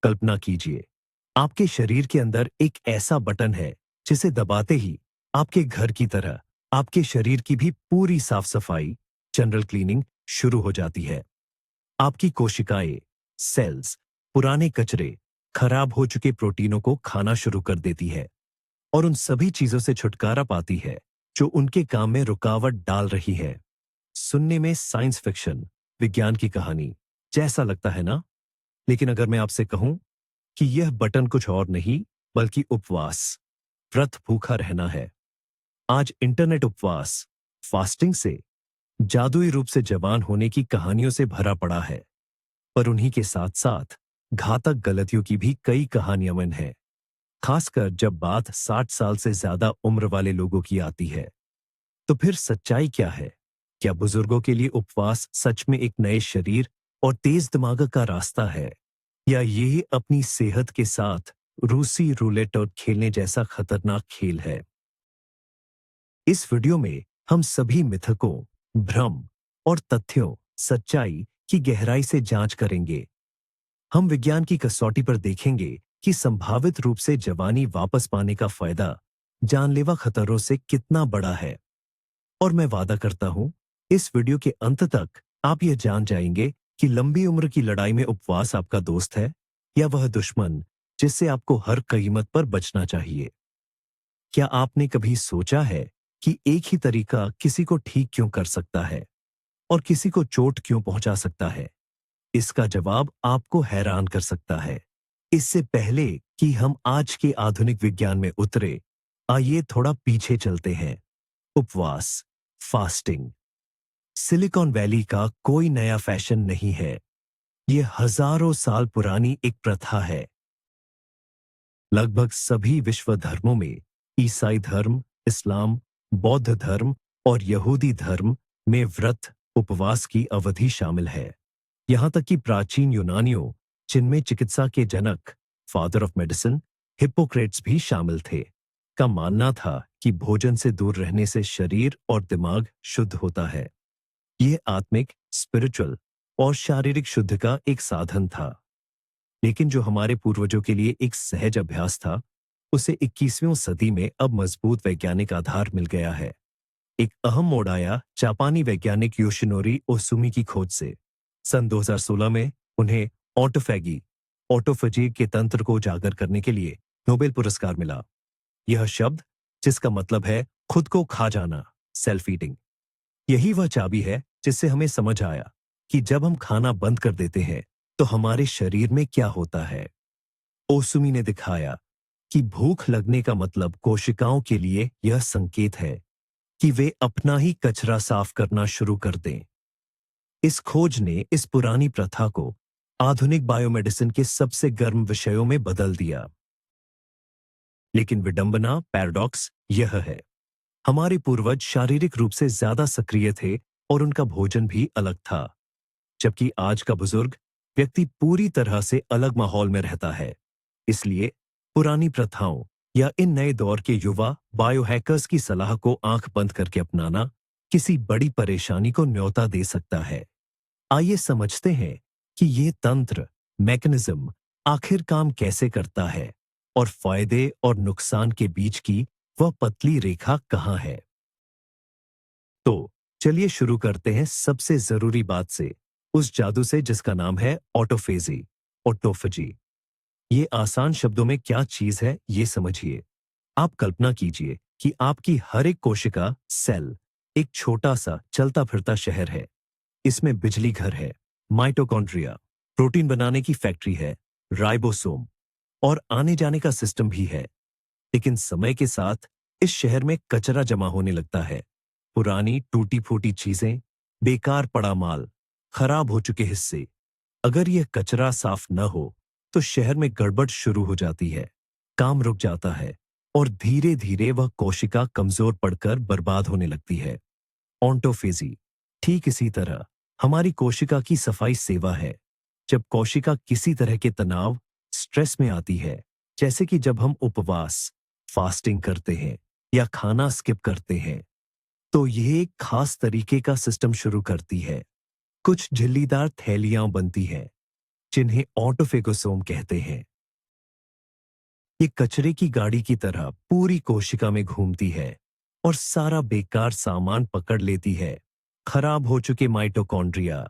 कल्पना कीजिए, आपके शरीर के अंदर एक ऐसा बटन है जिसे दबाते ही आपके घर की तरह आपके शरीर की भी पूरी साफ सफाई, जनरल क्लीनिंग शुरू हो जाती है। आपकी कोशिकाएं, सेल्स, पुराने कचरे, खराब हो चुके प्रोटीनों को खाना शुरू कर देती है और उन सभी चीजों से छुटकारा पाती है जो उनके काम में रुकावट डाल रही है। सुनने में साइंस फिक्शन, विज्ञान की कहानी जैसा लगता है ना? लेकिन अगर मैं आपसे कहूं कि यह बटन कुछ और नहीं बल्कि उपवास, व्रत भूखा रहना है। आज इंटरनेट उपवास, फास्टिंग से जादुई रूप से जवान होने की कहानियों से भरा पड़ा है, पर उन्हीं के साथ साथ घातक गलतियों की भी कई कहानियां मन है, खासकर जब बात 60 साल से ज्यादा उम्र वाले लोगों की आती है। तो फिर सच्चाई क्या है? क्या बुजुर्गों के लिए उपवास सच में एक नए शरीर और तेज दिमाग का रास्ता है, या ये अपनी सेहत के साथ रूसी रूलेट और खेलने जैसा खतरनाक खेल है? इस वीडियो में हम सभी मिथकों, भ्रम और तथ्यों, सच्चाई की गहराई से जांच करेंगे। हम विज्ञान की कसौटी पर देखेंगे कि संभावित रूप से जवानी वापस पाने का फायदा जानलेवा खतरों से कितना बड़ा है। और मैं वादा करता हूं, इस वीडियो के अंत तक आप यह जान जाएंगे कि लंबी उम्र की लड़ाई में उपवास आपका दोस्त है या वह दुश्मन जिससे आपको हर कीमत पर बचना चाहिए। क्या आपने कभी सोचा है कि एक ही तरीका किसी को ठीक क्यों कर सकता है और किसी को चोट क्यों पहुंचा सकता है? इसका जवाब आपको हैरान कर सकता है। इससे पहले कि हम आज के आधुनिक विज्ञान में उतरे, आइए थोड़ा पीछे चलते हैं। उपवास, फास्टिंग सिलिकॉन वैली का कोई नया फैशन नहीं है। यह हजारों साल पुरानी एक प्रथा है। लगभग सभी विश्व धर्मों में, ईसाई धर्म, इस्लाम, बौद्ध धर्म और यहूदी धर्म में व्रत, उपवास की अवधि शामिल है। यहां तक कि प्राचीन यूनानियों, जिनमें चिकित्सा के जनक, फादर ऑफ मेडिसिन, हिप्पोक्रेट्स भी शामिल थे, का मानना था कि भोजन से दूर रहने से शरीर और दिमाग शुद्ध होता है। यह आत्मिक, स्पिरिचुअल और शारीरिक शुद्ध का एक साधन था। लेकिन जो हमारे पूर्वजों के लिए एक सहज अभ्यास था, उसे 21वीं सदी में अब मजबूत वैज्ञानिक आधार मिल गया है। एक अहम मोड़ आया जापानी वैज्ञानिक योशिनोरी ओसुमी की खोज से। सन 2016 में उन्हें ऑटोफैगी, ऑटोफेजी के तंत्र को उजागर करने के लिए नोबेल पुरस्कार मिला। यह शब्द, जिसका मतलब है खुद को खा जाना, सेल्फ ईटिंग, यही वह चाबी है जिससे हमें समझ आया कि जब हम खाना बंद कर देते हैं तो हमारे शरीर में क्या होता है। ओसुमी ने दिखाया कि भूख लगने का मतलब कोशिकाओं के लिए यह संकेत है कि वे अपना ही कचरा साफ करना शुरू कर दें। इस खोज ने इस पुरानी प्रथा को आधुनिक बायोमेडिसिन के सबसे गर्म विषयों में बदल दिया। लेकिन विडंबना, पैराडॉक्स यह है, हमारे पूर्वज शारीरिक रूप से ज्यादा सक्रिय थे और उनका भोजन भी अलग था, जबकि आज का बुजुर्ग व्यक्ति पूरी तरह से अलग माहौल में रहता है। इसलिए पुरानी प्रथाओं या इन नए दौर के युवा बायोहैकर्स की सलाह को आंख बंद करके अपनाना किसी बड़ी परेशानी को न्योता दे सकता है। आइए समझते हैं कि ये तंत्र, मैकेनिज्म आखिर काम कैसे करता है और फायदे और नुकसान के बीच की वह पतली रेखा कहां है। तो चलिए शुरू करते हैं सबसे जरूरी बात से, उस जादू से जिसका नाम है ऑटोफेजी, ऑटोफेजी। ये आसान शब्दों में क्या चीज है ये समझिए। आप कल्पना कीजिए कि आपकी हर एक कोशिका, सेल, एक छोटा सा चलता फिरता शहर है। इसमें बिजली घर है, माइटोकॉन्ड्रिया, प्रोटीन बनाने की फैक्ट्री है, राइबोसोम और आने जाने का सिस्टम भी है। लेकिन समय के साथ इस शहर में कचरा जमा होने लगता है। पुरानी टूटी फूटी चीजें, बेकार पड़ा माल, खराब हो चुके हिस्से। अगर यह कचरा साफ न हो तो शहर में गड़बड़ शुरू हो जाती है, काम रुक जाता है और धीरे धीरे वह कोशिका कमजोर पड़कर बर्बाद होने लगती है। ऑन्टोफेजी ठीक इसी तरह हमारी कोशिका की सफाई सेवा है। जब कोशिका किसी तरह के तनाव, स्ट्रेस में आती है, जैसे कि जब हम उपवास, फास्टिंग करते हैं या खाना स्किप करते हैं, तो यह एक खास तरीके का सिस्टम शुरू करती है। कुछ झिल्लीदार थैलियां बनती हैं जिन्हें ऑटोफेगोसोम कहते हैं। ये कचरे की गाड़ी की तरह पूरी कोशिका में घूमती है और सारा बेकार सामान पकड़ लेती है। खराब हो चुके माइटोकॉन्ड्रिया,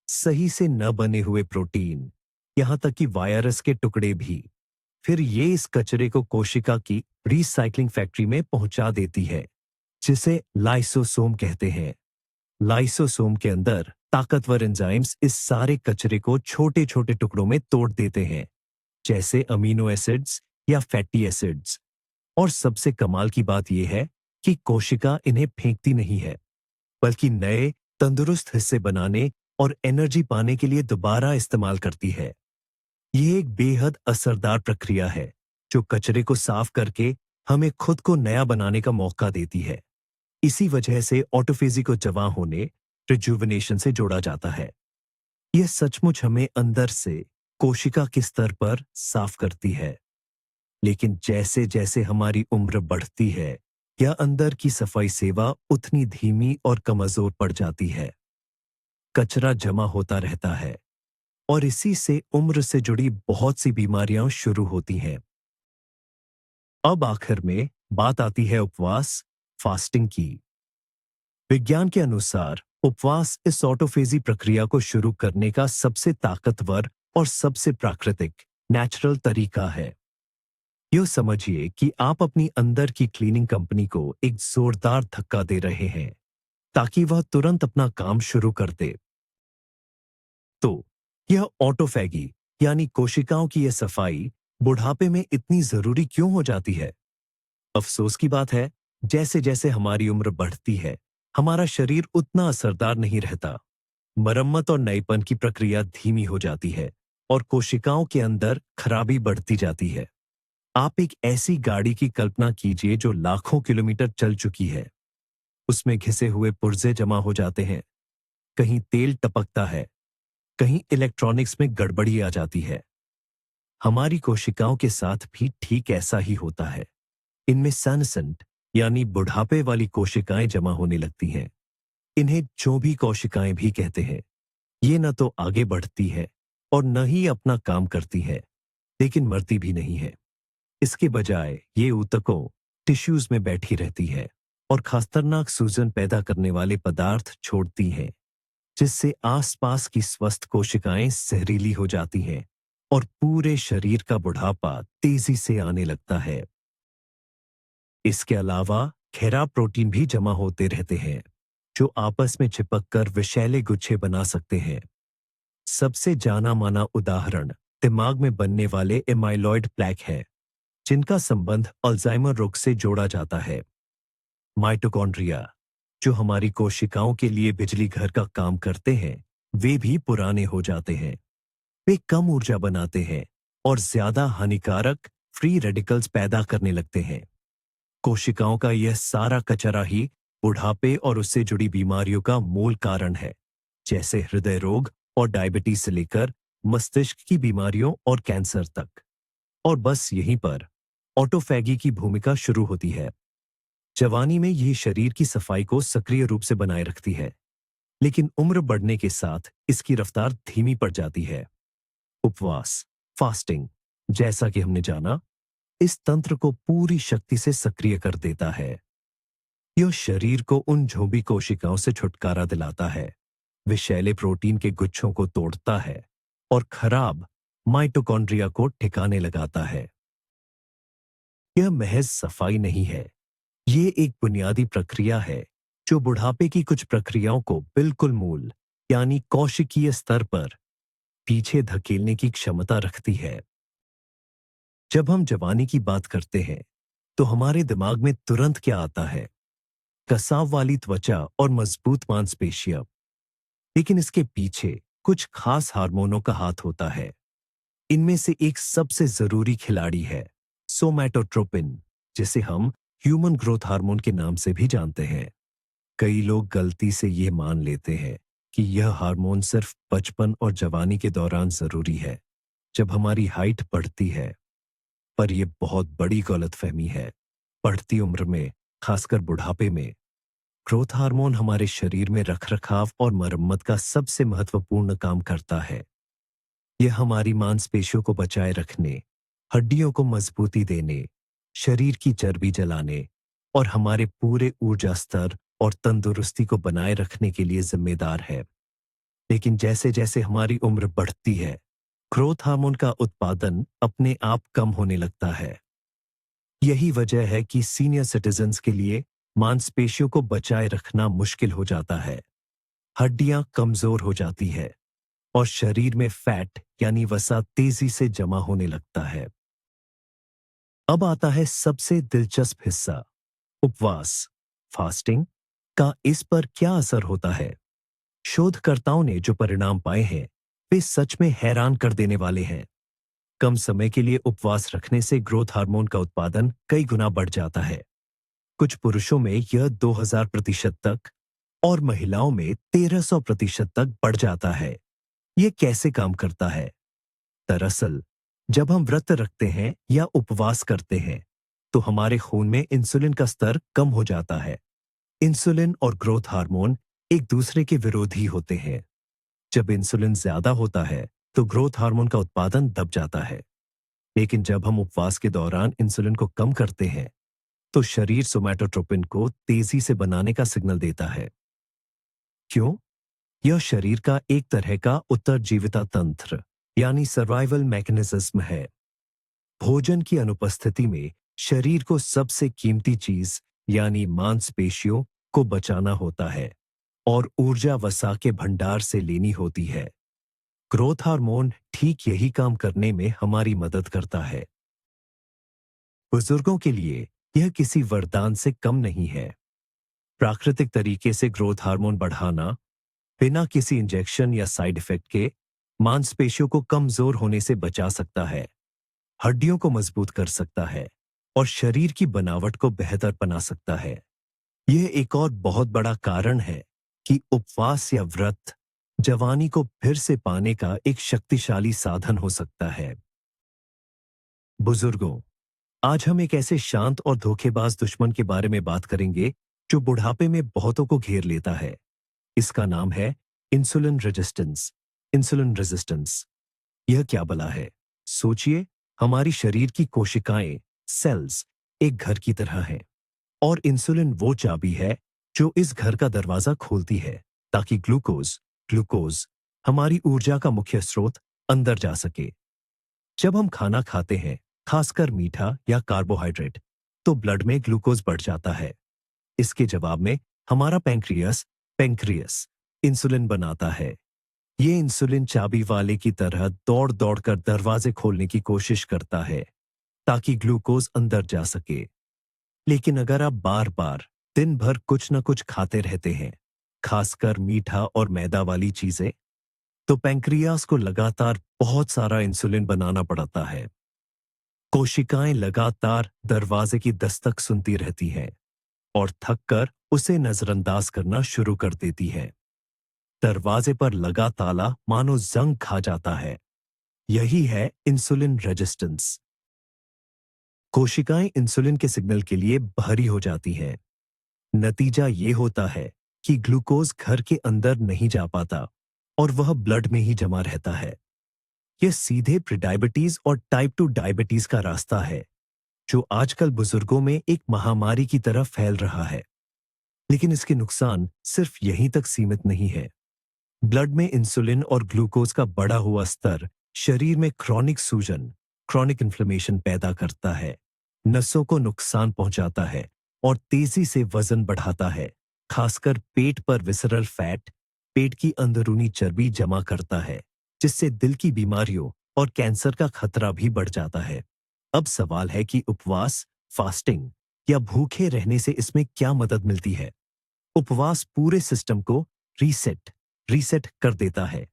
सही से न बने हुए प्रोटीन, यहां तक कि वायरस के टुकड़े भी। फिर ये इस कचरे को कोशिका की रिसाइकलिंग फैक्ट्री में पहुंचा देती है, जिसे लाइसोसोम कहते हैं। लाइसोसोम के अंदर ताकतवर एंजाइम्स इस सारे कचरे को छोटे छोटे टुकड़ों में तोड़ देते हैं, जैसे अमीनो एसिड्स या फैटी एसिड्स। और सबसे कमाल की बात यह है कि कोशिका इन्हें फेंकती नहीं है, बल्कि नए तंदुरुस्त हिस्से बनाने और एनर्जी पाने के लिए दोबारा इस्तेमाल करती है। यह एक बेहद असरदार प्रक्रिया है, जो कचरे को साफ करके हमें खुद को नया बनाने का मौका देती है। इसी वजह से ऑटोफेजी को जवां होने, रिजुविनेशन से जोड़ा जाता है। यह सचमुच हमें अंदर से कोशिका के स्तर पर साफ करती है। लेकिन जैसे जैसे हमारी उम्र बढ़ती है, यह अंदर की सफाई सेवा उतनी धीमी और कमजोर पड़ जाती है। कचरा जमा होता रहता है और इसी से उम्र से जुड़ी बहुत सी बीमारियां शुरू होती हैं। अब आखिर में बात आती है उपवास, फास्टिंग की। विज्ञान के अनुसार उपवास इस ऑटोफेजी प्रक्रिया को शुरू करने का सबसे ताकतवर और सबसे प्राकृतिक नेचुरल तरीका है। यह समझिए कि आप अपनी अंदर की क्लीनिंग कंपनी को एक जोरदार धक्का दे रहे हैं, ताकि वह तुरंत अपना काम शुरू कर दे। तो यह ऑटोफैगी यानी कोशिकाओं की यह सफाई बुढ़ापे में इतनी जरूरी क्यों हो जाती है? अफसोस की बात है, जैसे जैसे हमारी उम्र बढ़ती है, हमारा शरीर उतना असरदार नहीं रहता। मरम्मत और नईपन की प्रक्रिया धीमी हो जाती है और कोशिकाओं के अंदर खराबी बढ़ती जाती है। आप एक ऐसी गाड़ी की कल्पना कीजिए जो लाखों किलोमीटर चल चुकी है। उसमें घिसे हुए पुर्जे जमा हो जाते हैं, कहीं तेल टपकता है, कहीं इलेक्ट्रॉनिक्स में गड़बड़ी आ जाती है। हमारी कोशिकाओं के साथ भी ठीक ऐसा ही होता है। इनमें सैनसेंट यानी बुढ़ापे वाली कोशिकाएं जमा होने लगती हैं। इन्हें जो भी कोशिकाएं भी कहते हैं। ये न तो आगे बढ़ती है और न ही अपना काम करती है, लेकिन मरती भी नहीं है। इसके बजाय ये ऊतकों, टिश्यूज में बैठी रहती है और खतरनाक सूजन पैदा करने वाले पदार्थ छोड़ती हैं, जिससे आसपास की स्वस्थ कोशिकाएं जहरीली हो जाती हैं और पूरे शरीर का बुढ़ापा तेजी से आने लगता है। इसके अलावा खराब प्रोटीन भी जमा होते रहते हैं, जो आपस में चिपककर विषैले गुच्छे बना सकते हैं। सबसे जाना माना उदाहरण दिमाग में बनने वाले एमाइलॉइड प्लेक है, जिनका संबंध अल्जाइमर रोग से जोड़ा जाता है। माइटोकॉन्ड्रिया, जो हमारी कोशिकाओं के लिए बिजली घर का काम करते हैं, वे भी पुराने हो जाते हैं। वे कम ऊर्जा बनाते हैं और ज्यादा हानिकारक फ्री रेडिकल्स पैदा करने लगते हैं। कोशिकाओं का यह सारा कचरा ही बुढ़ापे और उससे जुड़ी बीमारियों का मूल कारण है, जैसे हृदय रोग और डायबिटीज से लेकर मस्तिष्क की बीमारियों और कैंसर तक। और बस यहीं पर ऑटोफैगी की भूमिका शुरू होती है। जवानी में यह शरीर की सफाई को सक्रिय रूप से बनाए रखती है, लेकिन उम्र बढ़ने के साथ इसकी रफ्तार धीमी पड़ जाती है। उपवास, फास्टिंग, जैसा कि हमने जाना, इस तंत्र को पूरी शक्ति से सक्रिय कर देता है। यह शरीर को उन झोंबी कोशिकाओं से छुटकारा दिलाता है, विषैले प्रोटीन के गुच्छों को तोड़ता है और खराब माइटोकॉन्ड्रिया को ठिकाने लगाता है। यह महज सफाई नहीं है, ये एक बुनियादी प्रक्रिया है जो बुढ़ापे की कुछ प्रक्रियाओं को बिल्कुल मूल यानी कोशिकीय स्तर पर पीछे धकेलने की क्षमता रखती है। जब हम जवानी की बात करते हैं, तो हमारे दिमाग में तुरंत क्या आता है? कसाव वाली त्वचा और मजबूत मांसपेशियां। लेकिन इसके पीछे कुछ खास हार्मोनों का हाथ होता है। इनमें से एक सबसे जरूरी खिलाड़ी है सोमैटोट्रोपिन, जिसे हम ह्यूमन ग्रोथ हार्मोन के नाम से भी जानते हैं। कई लोग गलती से ये मान लेते हैं कि यह हार्मोन सिर्फ बचपन और जवानी के दौरान जरूरी है, जब हमारी हाइट बढ़ती है। पर यह बहुत बड़ी गलतफहमी है। बढ़ती उम्र में, खासकर बुढ़ापे में, ग्रोथ हार्मोन हमारे शरीर में रखरखाव और मरम्मत का सबसे महत्वपूर्ण काम करता है। यह हमारी मांसपेशियों को बचाए रखने, हड्डियों को मजबूती देने, शरीर की चर्बी जलाने और हमारे पूरे ऊर्जा स्तर और तंदुरुस्ती को बनाए रखने के लिए जिम्मेदार है। लेकिन जैसे जैसे हमारी उम्र बढ़ती है, ग्रोथ हार्मोन का उत्पादन अपने आप कम होने लगता है। यही वजह है कि सीनियर सिटीजन्स के लिए मांसपेशियों को बचाए रखना मुश्किल हो जाता है, हड्डियां कमजोर हो जाती है और शरीर में फैट यानी वसा तेजी से जमा होने लगता है। अब आता है सबसे दिलचस्प हिस्सा, उपवास, फास्टिंग का इस पर क्या असर होता है। शोधकर्ताओं ने जो परिणाम पाए हैं वे सच में हैरान कर देने वाले हैं। कम समय के लिए उपवास रखने से ग्रोथ हार्मोन का उत्पादन कई गुना बढ़ जाता है। कुछ पुरुषों में यह 2000% तक और महिलाओं में 1300% तक बढ़ जाता है। यह कैसे काम करता है? दरअसल, जब हम व्रत रखते हैं या उपवास करते हैं, तो हमारे खून में इंसुलिन का स्तर कम हो जाता है। इंसुलिन और ग्रोथ हार्मोन एक दूसरे के विरोधी होते हैं। जब इंसुलिन ज्यादा होता है, तो ग्रोथ हार्मोन का उत्पादन दब जाता है। लेकिन जब हम उपवास के दौरान इंसुलिन को कम करते हैं, तो शरीर सोमैटोट्रोपिन को तेजी से बनाने का सिग्नल देता है। क्यों? यह शरीर का एक तरह का उत्तरजीविता तंत्र यानी सर्वाइवल मैकेनिज्म है। भोजन की अनुपस्थिति में शरीर को सबसे कीमती चीज यानी मांसपेशियों को बचाना होता है और ऊर्जा वसा के भंडार से लेनी होती है। ग्रोथ हार्मोन ठीक यही काम करने में हमारी मदद करता है। बुजुर्गों के लिए यह किसी वरदान से कम नहीं है। प्राकृतिक तरीके से ग्रोथ हार्मोन बढ़ाना बिना किसी इंजेक्शन या साइड इफेक्ट के मांसपेशियों को कमजोर होने से बचा सकता है, हड्डियों को मजबूत कर सकता है और शरीर की बनावट को बेहतर बना सकता है। यह एक और बहुत बड़ा कारण है कि उपवास या व्रत जवानी को फिर से पाने का एक शक्तिशाली साधन हो सकता है। बुजुर्गों, आज हम एक ऐसे शांत और धोखेबाज दुश्मन के बारे में बात करेंगे जो बुढ़ापे में बहुतों को घेर लेता है। इसका नाम है इंसुलिन रेजिस्टेंस। इंसुलिन रेजिस्टेंस यह क्या भला है? सोचिए, हमारी शरीर की कोशिकाएं, सेल्स एक घर की तरह हैं और इंसुलिन वो चाबी है जो इस घर का दरवाजा खोलती है ताकि ग्लूकोज ग्लूकोज हमारी ऊर्जा का मुख्य स्रोत अंदर जा सके। जब हम खाना खाते हैं, खासकर मीठा या कार्बोहाइड्रेट, तो ब्लड में ग्लूकोज बढ़ जाता है। इसके जवाब में हमारा पैंक्रियास पैंक्रियास इंसुलिन बनाता है। ये इंसुलिन चाबी वाले की तरह दौड़ दौड़ कर दरवाजे खोलने की कोशिश करता है ताकि ग्लूकोज अंदर जा सके। लेकिन अगर आप बार बार दिन भर कुछ न कुछ खाते रहते हैं, खासकर मीठा और मैदा वाली चीजें, तो पैंक्रियास को लगातार बहुत सारा इंसुलिन बनाना पड़ता है। कोशिकाएं लगातार दरवाजे की दस्तक सुनती रहती हैं और थककर उसे नजरअंदाज करना शुरू कर देती हैं। दरवाजे पर लगा ताला मानो जंग खा जाता है। यही है इंसुलिन रेजिस्टेंस। कोशिकाएं इंसुलिन के सिग्नल के लिए भारी हो जाती हैं। नतीजा ये होता है कि ग्लूकोज घर के अंदर नहीं जा पाता और वह ब्लड में ही जमा रहता है। यह सीधे प्रीडायबिटीज और टाइप 2 डायबिटीज का रास्ता है, जो आजकल बुजुर्गों में एक महामारी की तरह फैल रहा है। लेकिन इसके नुकसान सिर्फ यहीं तक सीमित नहीं है। ब्लड में इंसुलिन और ग्लूकोज का बढ़ा हुआ स्तर शरीर में क्रॉनिक सूजन, क्रॉनिक इन्फ्लेमेशन पैदा करता है, नसों को नुकसान पहुंचाता है और तेजी से वजन बढ़ाता है। खासकर पेट पर विसरल फैट, पेट की अंदरूनी चर्बी जमा करता है, जिससे दिल की बीमारियों और कैंसर का खतरा भी बढ़ जाता है। अब सवाल है कि उपवास, फास्टिंग या भूखे रहने से इसमें क्या मदद मिलती है? उपवास पूरे सिस्टम को रीसेट कर देता है।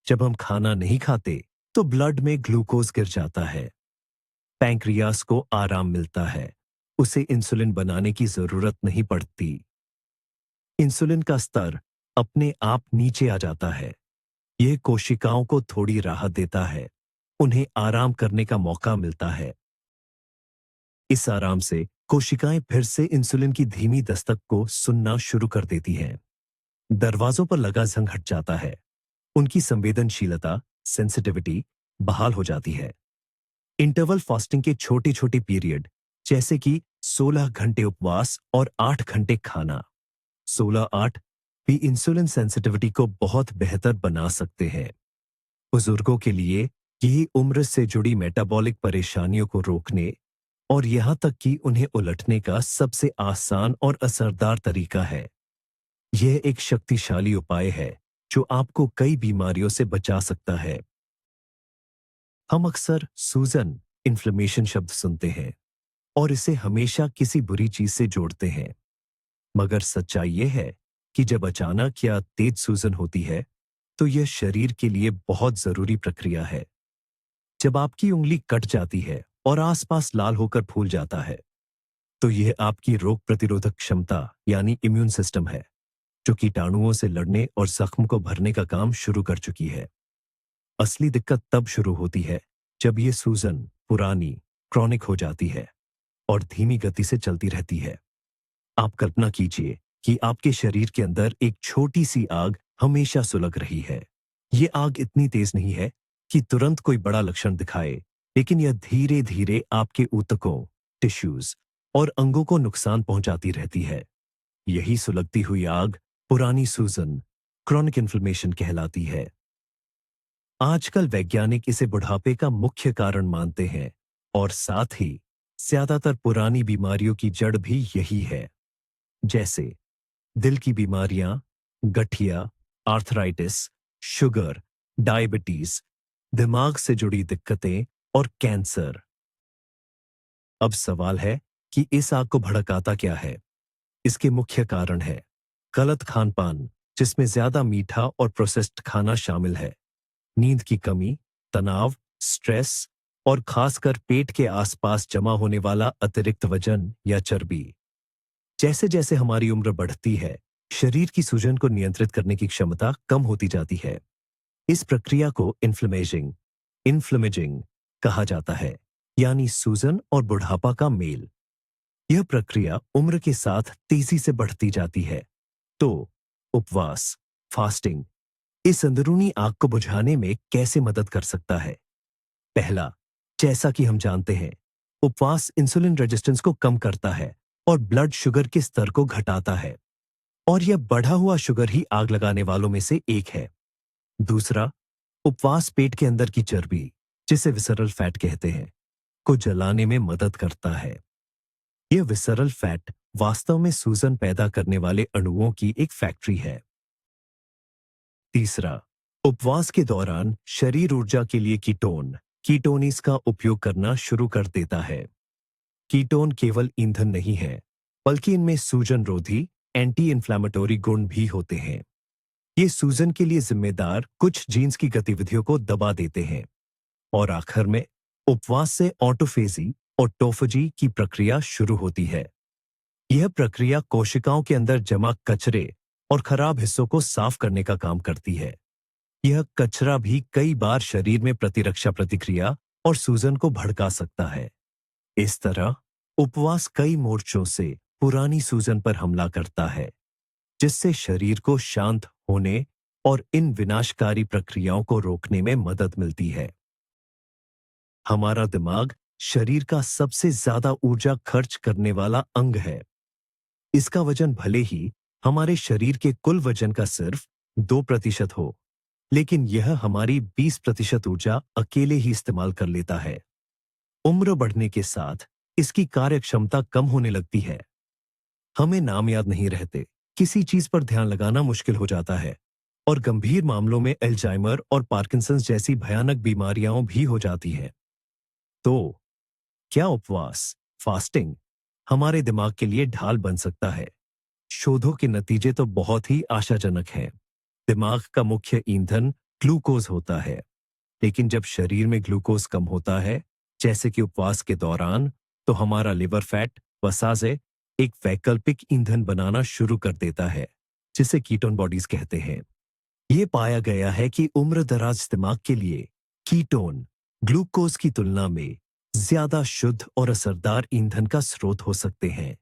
जब हम खाना नहीं खाते, तो ब्लड में ग्लूकोज गिर जाता है। पैंक्रियास को आराम मिलता है, उसे इंसुलिन बनाने की जरूरत नहीं पड़ती। इंसुलिन का स्तर अपने आप नीचे आ जाता है। यह कोशिकाओं को थोड़ी राहत देता है, उन्हें आराम करने का मौका मिलता है। इस आराम से कोशिकाएं फिर से इंसुलिन की धीमी दस्तक को सुनना शुरू कर देती हैं। दरवाजों पर लगा जंग हट जाता है, उनकी संवेदनशीलता सेंसिटिविटी बहाल हो जाती है। इंटरवल फास्टिंग के छोटे छोटे पीरियड जैसे कि 16 घंटे उपवास और 8 घंटे खाना 16-8 भी इंसुलिन सेंसिटिविटी को बहुत बेहतर बना सकते हैं। बुजुर्गों के लिए यही उम्र से जुड़ी मेटाबॉलिक परेशानियों को रोकने और यहां तक कि उन्हें उलटने का सबसे आसान और असरदार तरीका है। यह एक शक्तिशाली उपाय है जो आपको कई बीमारियों से बचा सकता है। हम अक्सर सूजन इन्फ्लेमेशन शब्द सुनते हैं और इसे हमेशा किसी बुरी चीज से जोड़ते हैं, मगर सच्चाई यह है कि जब अचानक या तेज सूजन होती है तो यह शरीर के लिए बहुत जरूरी प्रक्रिया है। जब आपकी उंगली कट जाती है और आसपास लाल होकर फूल जाता है तो यह आपकी रोग प्रतिरोधक क्षमता यानी इम्यून सिस्टम है जो कीटाणुओं से लड़ने और जख्म को भरने का काम शुरू कर चुकी है। असली दिक्कत तब शुरू होती है जब यह सूजन पुरानी क्रॉनिक हो जाती है और धीमी गति से चलती रहती है। आप कल्पना कीजिए कि आपके शरीर के अंदर एक छोटी सी आग हमेशा सुलग रही है। ये आग इतनी तेज नहीं है कि तुरंत कोई बड़ा लक्षण दिखाए, लेकिन यह धीरे धीरे आपके ऊतकों, टिश्यूज और अंगों को नुकसान पहुंचाती रहती है। यही सुलगती हुई आग पुरानी सूजन, क्रॉनिक इन्फ्लेमेशन कहलाती है। आजकल वैज्ञानिक इसे बुढ़ापे का मुख्य कारण मानते हैं और साथ ही ज्यादातर पुरानी बीमारियों की जड़ भी यही है, जैसे दिल की बीमारियां, गठिया, आर्थराइटिस, शुगर, डायबिटीज, दिमाग से जुड़ी दिक्कतें और कैंसर। अब सवाल है कि इस आग को भड़काता क्या है। इसके मुख्य कारण है गलत खान-पान, जिसमें ज्यादा मीठा और प्रोसेस्ड खाना शामिल है, नींद की कमी, तनाव, स्ट्रेस और खासकर पेट के आसपास जमा होने वाला अतिरिक्त वजन या चर्बी। जैसे जैसे हमारी उम्र बढ़ती है, शरीर की सूजन को नियंत्रित करने की क्षमता कम होती जाती है। इस प्रक्रिया को इन्फ्लेमेजिंग कहा जाता है, यानी सूजन और बुढ़ापा का मेल। यह प्रक्रिया उम्र के साथ तेजी से बढ़ती जाती है। तो उपवास, फास्टिंग इस अंदरूनी आग को बुझाने में कैसे मदद कर सकता है? पहला, जैसा कि हम जानते हैं, उपवास इंसुलिन रेजिस्टेंस को कम करता है और ब्लड शुगर के स्तर को घटाता है, और यह बढ़ा हुआ शुगर ही आग लगाने वालों में से एक है। दूसरा, उपवास पेट के अंदर की चर्बी, जिसे विसरल फैट कहते हैं, को जलाने में मदद करता है। यह विसरल फैट वास्तव में सूजन पैदा करने वाले अणुओं की एक फैक्ट्री है। तीसरा, उपवास के दौरान शरीर ऊर्जा के लिए कीटोनीज का उपयोग करना शुरू कर देता है। कीटोन केवल ईंधन नहीं है, बल्कि इनमें सूजन रोधी एंटी इन्फ्लेमेटोरी गुण भी होते हैं। ये सूजन के लिए जिम्मेदार कुछ जीन्स की गतिविधियों को दबा देते हैं। और आखिर में उपवास से ऑटोफेजी और टोफेजी की प्रक्रिया शुरू होती है। यह प्रक्रिया कोशिकाओं के अंदर जमा कचरे और खराब हिस्सों को साफ करने का काम करती है। यह कचरा भी कई बार शरीर में प्रतिरक्षा प्रतिक्रिया और सूजन को भड़का सकता है। इस तरह उपवास कई मोर्चों से पुरानी सूजन पर हमला करता है, जिससे शरीर को शांत होने और इन विनाशकारी प्रक्रियाओं को रोकने में मदद मिलती है। हमारा दिमाग शरीर का सबसे ज्यादा ऊर्जा खर्च करने वाला अंग है। इसका वजन भले ही हमारे शरीर के कुल वजन का सिर्फ 2% हो, लेकिन यह हमारी 20% ऊर्जा अकेले ही इस्तेमाल कर लेता है। उम्र बढ़ने के साथ इसकी कार्यक्षमता कम होने लगती है। हमें नाम याद नहीं रहते, किसी चीज पर ध्यान लगाना मुश्किल हो जाता है, और गंभीर मामलों में अल्जाइमर और पार्किंसंस जैसी भयानक बीमारियां भी हो जाती हैं। तो क्या उपवास, फास्टिंग हमारे दिमाग के लिए ढाल बन सकता है? शोधों के नतीजे तो बहुत ही आशाजनक हैं। दिमाग का मुख्य ईंधन ग्लूकोज होता है, लेकिन जब शरीर में ग्लूकोज कम होता है, जैसे कि उपवास के दौरान, तो हमारा लिवर फैट वसाजे एक वैकल्पिक ईंधन बनाना शुरू कर देता है, जिसे कीटोन बॉडीज कहते हैं। यह पाया गया है कि उम्र दराज दिमाग के लिए कीटोन ग्लूकोज की तुलना में ज्यादा शुद्ध और असरदार ईंधन का स्रोत हो सकते हैं।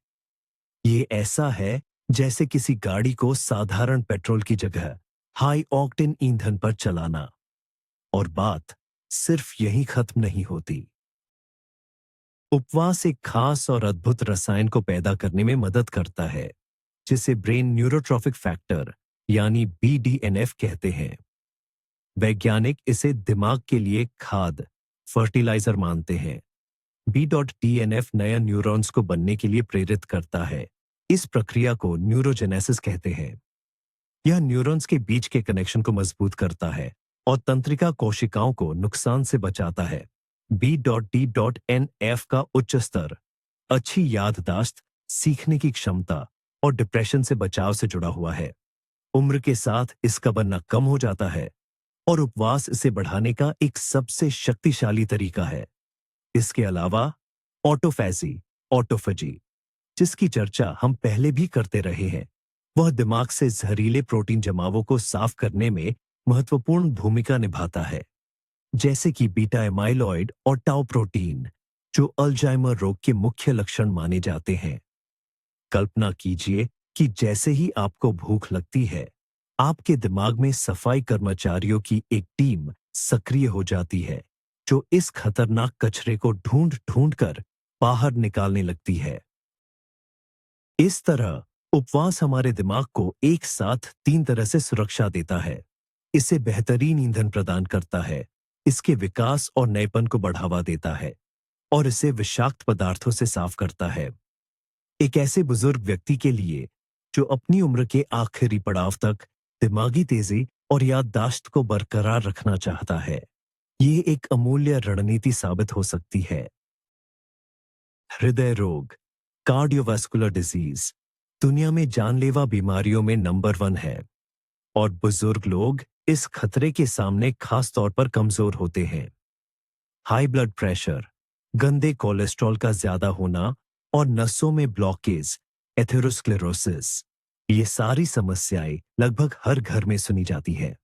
ये ऐसा है जैसे किसी गाड़ी को साधारण पेट्रोल की जगह हाई ऑक्टेन ईंधन पर चलाना। और बात सिर्फ यहीं खत्म नहीं होती। उपवास एक खास और अद्भुत रसायन को पैदा करने में मदद करता है, जिसे ब्रेन न्यूरोट्रॉफिक फैक्टर यानी BDNF कहते हैं। वैज्ञानिक इसे दिमाग के लिए खाद फर्टिलाइजर मानते हैं। B.DNF नया न्यूरॉन्स को बनने के लिए प्रेरित करता है। इस प्रक्रिया को न्यूरोजेनेसिस कहते हैं। यह न्यूरॉन्स के बीच के कनेक्शन को मजबूत करता है और तंत्रिका कोशिकाओं को नुकसान से बचाता है। B.D.NF का उच्च स्तर अच्छी याददाश्त, सीखने की क्षमता और डिप्रेशन से बचाव से जुड़ा हुआ है। उम्र के साथ इसका बनना कम हो जाता है और उपवास इसे बढ़ाने का एक सबसे शक्तिशाली तरीका है। इसके अलावा ऑटोफेजी, जिसकी चर्चा हम पहले भी करते रहे हैं, वह दिमाग से जहरीले प्रोटीन जमावों को साफ करने में महत्वपूर्ण भूमिका निभाता है, जैसे कि बीटा एमाइलॉइड और टाउ प्रोटीन, जो अल्जाइमर रोग के मुख्य लक्षण माने जाते हैं। कल्पना कीजिए कि जैसे ही आपको भूख लगती है, आपके दिमाग में सफाई कर्मचारियों की एक टीम सक्रिय हो जाती है, जो इस खतरनाक कचरे को ढूंढ ढूंढ कर बाहर निकालने लगती है। इस तरह उपवास हमारे दिमाग को एक साथ 3 तरह से सुरक्षा देता है। इसे बेहतरीन ईंधन प्रदान करता है, इसके विकास और नएपन को बढ़ावा देता है और इसे विषाक्त पदार्थों से साफ करता है। एक ऐसे बुजुर्ग व्यक्ति के लिए जो अपनी उम्र के आखिरी पड़ाव तक दिमागी तेजी और याददाश्त को बरकरार रखना चाहता है, ये एक अमूल्य रणनीति साबित हो सकती है। हृदय रोग, कार्डियोवास्कुलर डिजीज, दुनिया में जानलेवा बीमारियों में नंबर 1 है और बुजुर्ग लोग इस खतरे के सामने खास तौर पर कमजोर होते हैं। हाई ब्लड प्रेशर, गंदे कोलेस्ट्रॉल का ज्यादा होना और नसों में ब्लॉकेज, एथेरोस्क्लेरोसिस, ये सारी समस्याएं लगभग हर घर में सुनी जाती हैं।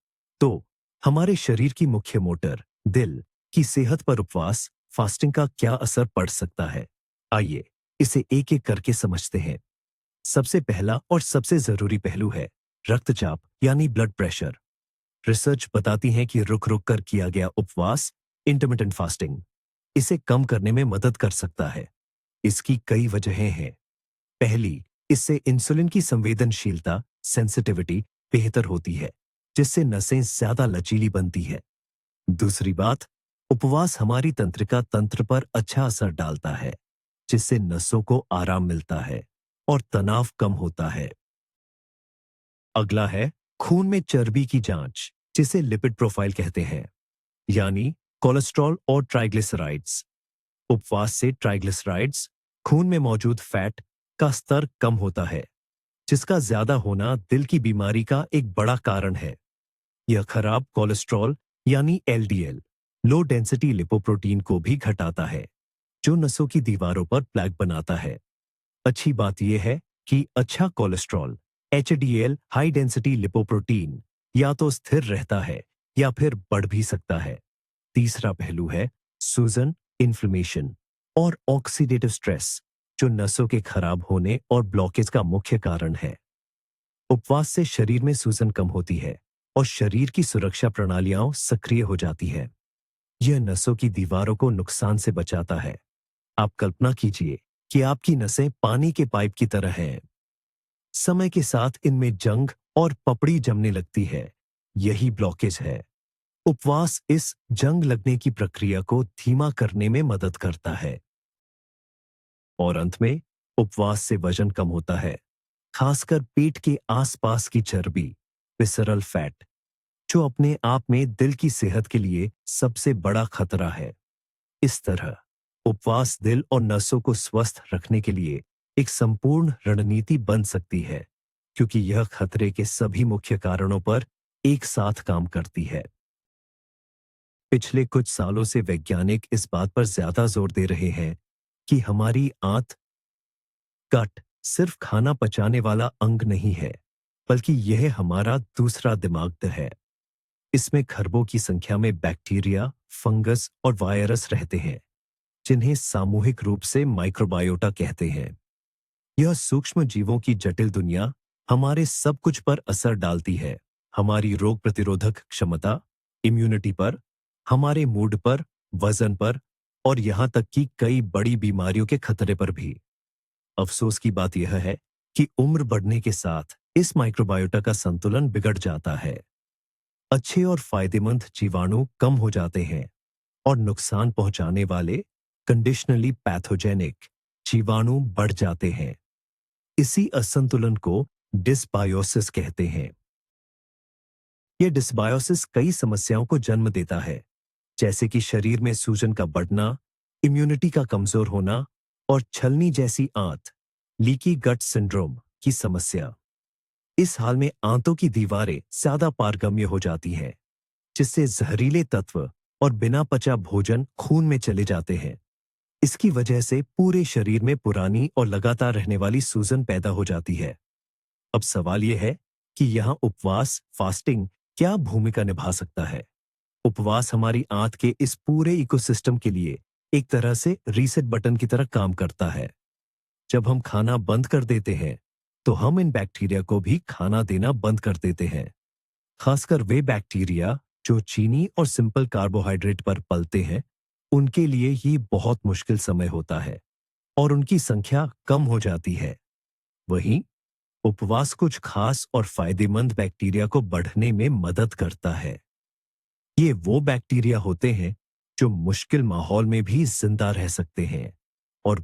तो हमारे शरीर की मुख्य मोटर, दिल की सेहत पर उपवास, फास्टिंग का क्या असर पड़ सकता है? आइए इसे एक एक करके समझते हैं। सबसे पहला और सबसे जरूरी पहलू है रक्तचाप यानी ब्लड प्रेशर। रिसर्च बताती है कि रुक रुक कर किया गया उपवास, इंटरमिटेंट फास्टिंग, इसे कम करने में मदद कर सकता है। इसकी कई वजहें हैं। पहली, इससे इंसुलिन की संवेदनशीलता, सेंसिटिविटी बेहतर होती है, जिससे नसें ज्यादा लचीली बनती है। दूसरी बात, उपवास हमारी तंत्रिका तंत्र पर अच्छा असर डालता है, जिससे नसों को आराम मिलता है और तनाव कम होता है। अगला है खून में चर्बी की जांच, जिसे लिपिड प्रोफाइल कहते हैं, यानी कोलेस्ट्रॉल और ट्राइग्लिसराइड्स। उपवास से ट्राइग्लिसराइड्स, खून में मौजूद फैट का स्तर कम होता है, जिसका ज्यादा होना दिल की बीमारी का एक बड़ा कारण है। यह खराब कोलेस्ट्रॉल यानी LDL, लो डेंसिटी लिपोप्रोटीन को भी घटाता है, जो नसों की दीवारों पर प्लेग बनाता है। अच्छी बात यह है कि अच्छा cholesterol, HDL, high density lipoprotein, या तो स्थिर रहता है या फिर बढ़ भी सकता है। तीसरा पहलू है सूजन, इन्फ्लेमेशन और ऑक्सीडेटिव स्ट्रेस, जो नसों के खराब होने और ब्लॉकेज का मुख्य कारण है। उपवास से शरीर में सूजन कम होती है और शरीर की सुरक्षा प्रणालियां सक्रिय हो जाती है। यह नसों की दीवारों को नुकसान से बचाता है। आप कल्पना कीजिए कि आपकी नसें पानी के पाइप की तरह हैं। समय के साथ इनमें जंग और पपड़ी जमने लगती है। यही ब्लॉकेज है। उपवास इस जंग लगने की प्रक्रिया को धीमा करने में मदद करता है। और अंत में उपवास से वजन कम होता है, खासकर पेट के आसपास की चर्बी, विसरल फैट, जो अपने आप में दिल की सेहत के लिए सबसे बड़ा खतरा है। इस तरह उपवास दिल और नसों को स्वस्थ रखने के लिए एक संपूर्ण रणनीति बन सकती है, क्योंकि यह खतरे के सभी मुख्य कारणों पर एक साथ काम करती है। पिछले कुछ सालों से वैज्ञानिक इस बात पर ज्यादा जोर दे रहे हैं कि हमारी आंत, गट सिर्फ खाना पचाने वाला अंग नहीं है, बल्कि यह हमारा दूसरा दिमाग है। इसमें खरबों की संख्या में बैक्टीरिया, फंगस और वायरस रहते हैं, जिन्हें सामूहिक रूप से माइक्रोबायोटा कहते हैं। यह सूक्ष्म जीवों की जटिल दुनिया हमारे सब कुछ पर असर डालती है, हमारी रोग प्रतिरोधक क्षमता, इम्यूनिटी पर हमारे मूड पर, वजन पर और यहां तक कि कई बड़ी बीमारियों के खतरे पर भी। अफसोस की बात यह है कि उम्र बढ़ने के साथ इस माइक्रोबायोटा का संतुलन बिगड़ जाता है। अच्छे और फायदेमंद जीवाणु कम हो जाते हैं और नुकसान पहुंचाने वाले कंडीशनली पैथोजेनिक जीवाणु बढ़ जाते हैं। इसी असंतुलन को डिसबायोसिस कहते हैं। यह डिसबायोसिस कई समस्याओं को जन्म देता है, जैसे कि शरीर में सूजन का बढ़ना, इम्यूनिटी का कमजोर होना और छलनी जैसी आंत लीकी गट सिंड्रोम की समस्या। इस हाल में आंतों की दीवारें ज्यादा पारगम्य हो जाती हैं, जिससे जहरीले तत्व और बिना पचा भोजन खून में चले जाते हैं। इसकी वजह से पूरे शरीर में पुरानी और लगातार रहने वाली सूजन पैदा हो जाती है। अब सवाल यह है कि यहाँ उपवास, फास्टिंग क्या भूमिका निभा सकता है? उपवास हमारी आंत के इस पूरे इकोसिस्टम के लिए एक तरह से रीसेट बटन की तरह काम करता है। जब हम खाना बंद कर देते हैं, तो हम इन बैक्टीरिया को भी खाना देना बंद कर देते हैं। खासकर वे बैक्टीरिया जो चीनी और सिंपल कार्बोहाइड्रेट पर पलते हैं, उनके लिए ये बहुत मुश्किल समय होता है और उनकी संख्या कम हो जाती है। वहीं उपवास कुछ खास और फायदेमंद बैक्टीरिया को बढ़ने में मदद करता है। ये वो बैक्टीरिया होते हैं जो मुश्किल माहौल में भी जिंदा रह सकते हैं और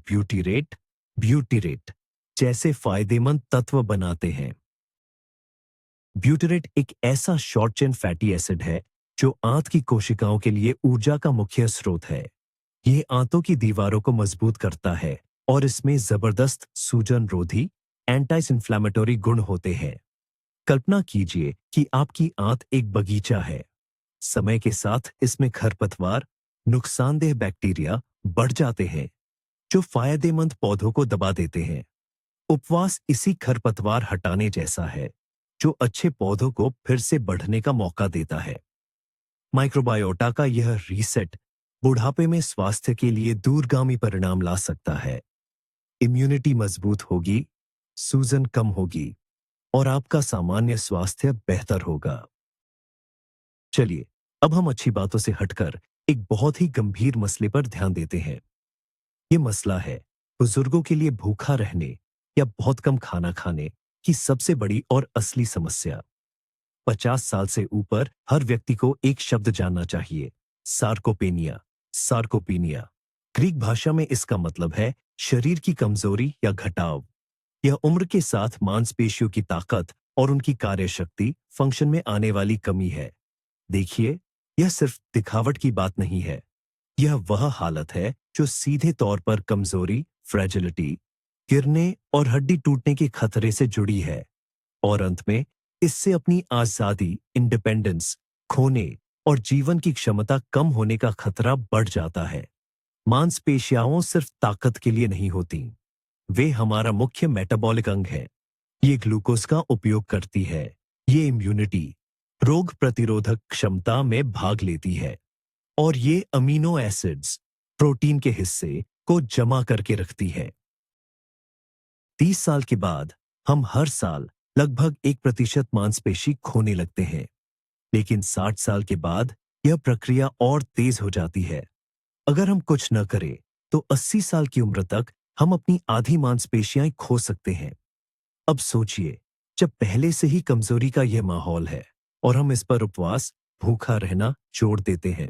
ब्यूटीरेट जैसे फायदेमंद तत्व बनाते हैं। ब्यूटीरेट एक ऐसा शॉर्ट चेन फैटी एसिड है जो आंत की कोशिकाओं के लिए ऊर्जा का मुख्य स्रोत है। यह आंतों की दीवारों को मजबूत करता है और इसमें जबरदस्त सूजन रोधी एंटी इन्फ्लेमेटरी गुण होते हैं। कल्पना कीजिए कि आपकी आंत एक बगीचा है। समय के साथ इसमें खरपतवार, नुकसानदेह बैक्टीरिया बढ़ जाते हैं जो फायदेमंद पौधों को दबा देते हैं। उपवास इसी खरपतवार हटाने जैसा है जो अच्छे पौधों को फिर से बढ़ने का मौका देता है। माइक्रोबायोटा का यह रीसेट बुढ़ापे में स्वास्थ्य के लिए दूरगामी परिणाम ला सकता है। इम्यूनिटी मजबूत होगी, सूजन कम होगी और आपका सामान्य स्वास्थ्य बेहतर होगा। चलिए, अब हम अच्छी बातों से हटकर एक बहुत ही गंभीर मसले पर ध्यान देते हैं। ये मसला है बुजुर्गों के लिए भूखा रहने या बहुत कम खाना खाने की सबसे बड़ी और असली समस्या। 50 साल से ऊपर हर व्यक्ति को एक शब्द जानना चाहिए, सार्कोपेनिया। सार्कोपेनिया ग्रीक भाषा में इसका मतलब है शरीर की कमजोरी या घटाव। यह उम्र के साथ मांसपेशियों की ताकत और उनकी कार्यशक्ति फंक्शन में आने वाली कमी है। देखिए, यह सिर्फ दिखावट की बात नहीं है। यह वह हालत है जो सीधे तौर पर कमजोरी, फ्रेजिलिटी, गिरने और हड्डी टूटने के खतरे से जुड़ी है और अंत में इससे अपनी आजादी, इंडिपेंडेंस खोने और जीवन की क्षमता कम होने का खतरा बढ़ जाता है। मांसपेशियां सिर्फ ताकत के लिए नहीं होती, वे हमारा मुख्य मेटाबॉलिक अंग है। ये ग्लूकोज का उपयोग करती है, ये इम्यूनिटी, रोग प्रतिरोधक क्षमता में भाग लेती है और ये अमीनो एसिड्स, प्रोटीन के हिस्से को जमा करके रखती है। 30 साल के बाद हम हर साल लगभग 1% मांसपेशी खोने लगते हैं, लेकिन 60 साल के बाद यह प्रक्रिया और तेज हो जाती है। अगर हम कुछ न करें तो 80 साल की उम्र तक हम अपनी आधी मांसपेशियां खो सकते हैं। अब सोचिए, जब पहले से ही कमजोरी का यह माहौल है और हम इस पर उपवास, भूखा रहना जोड़ देते हैं।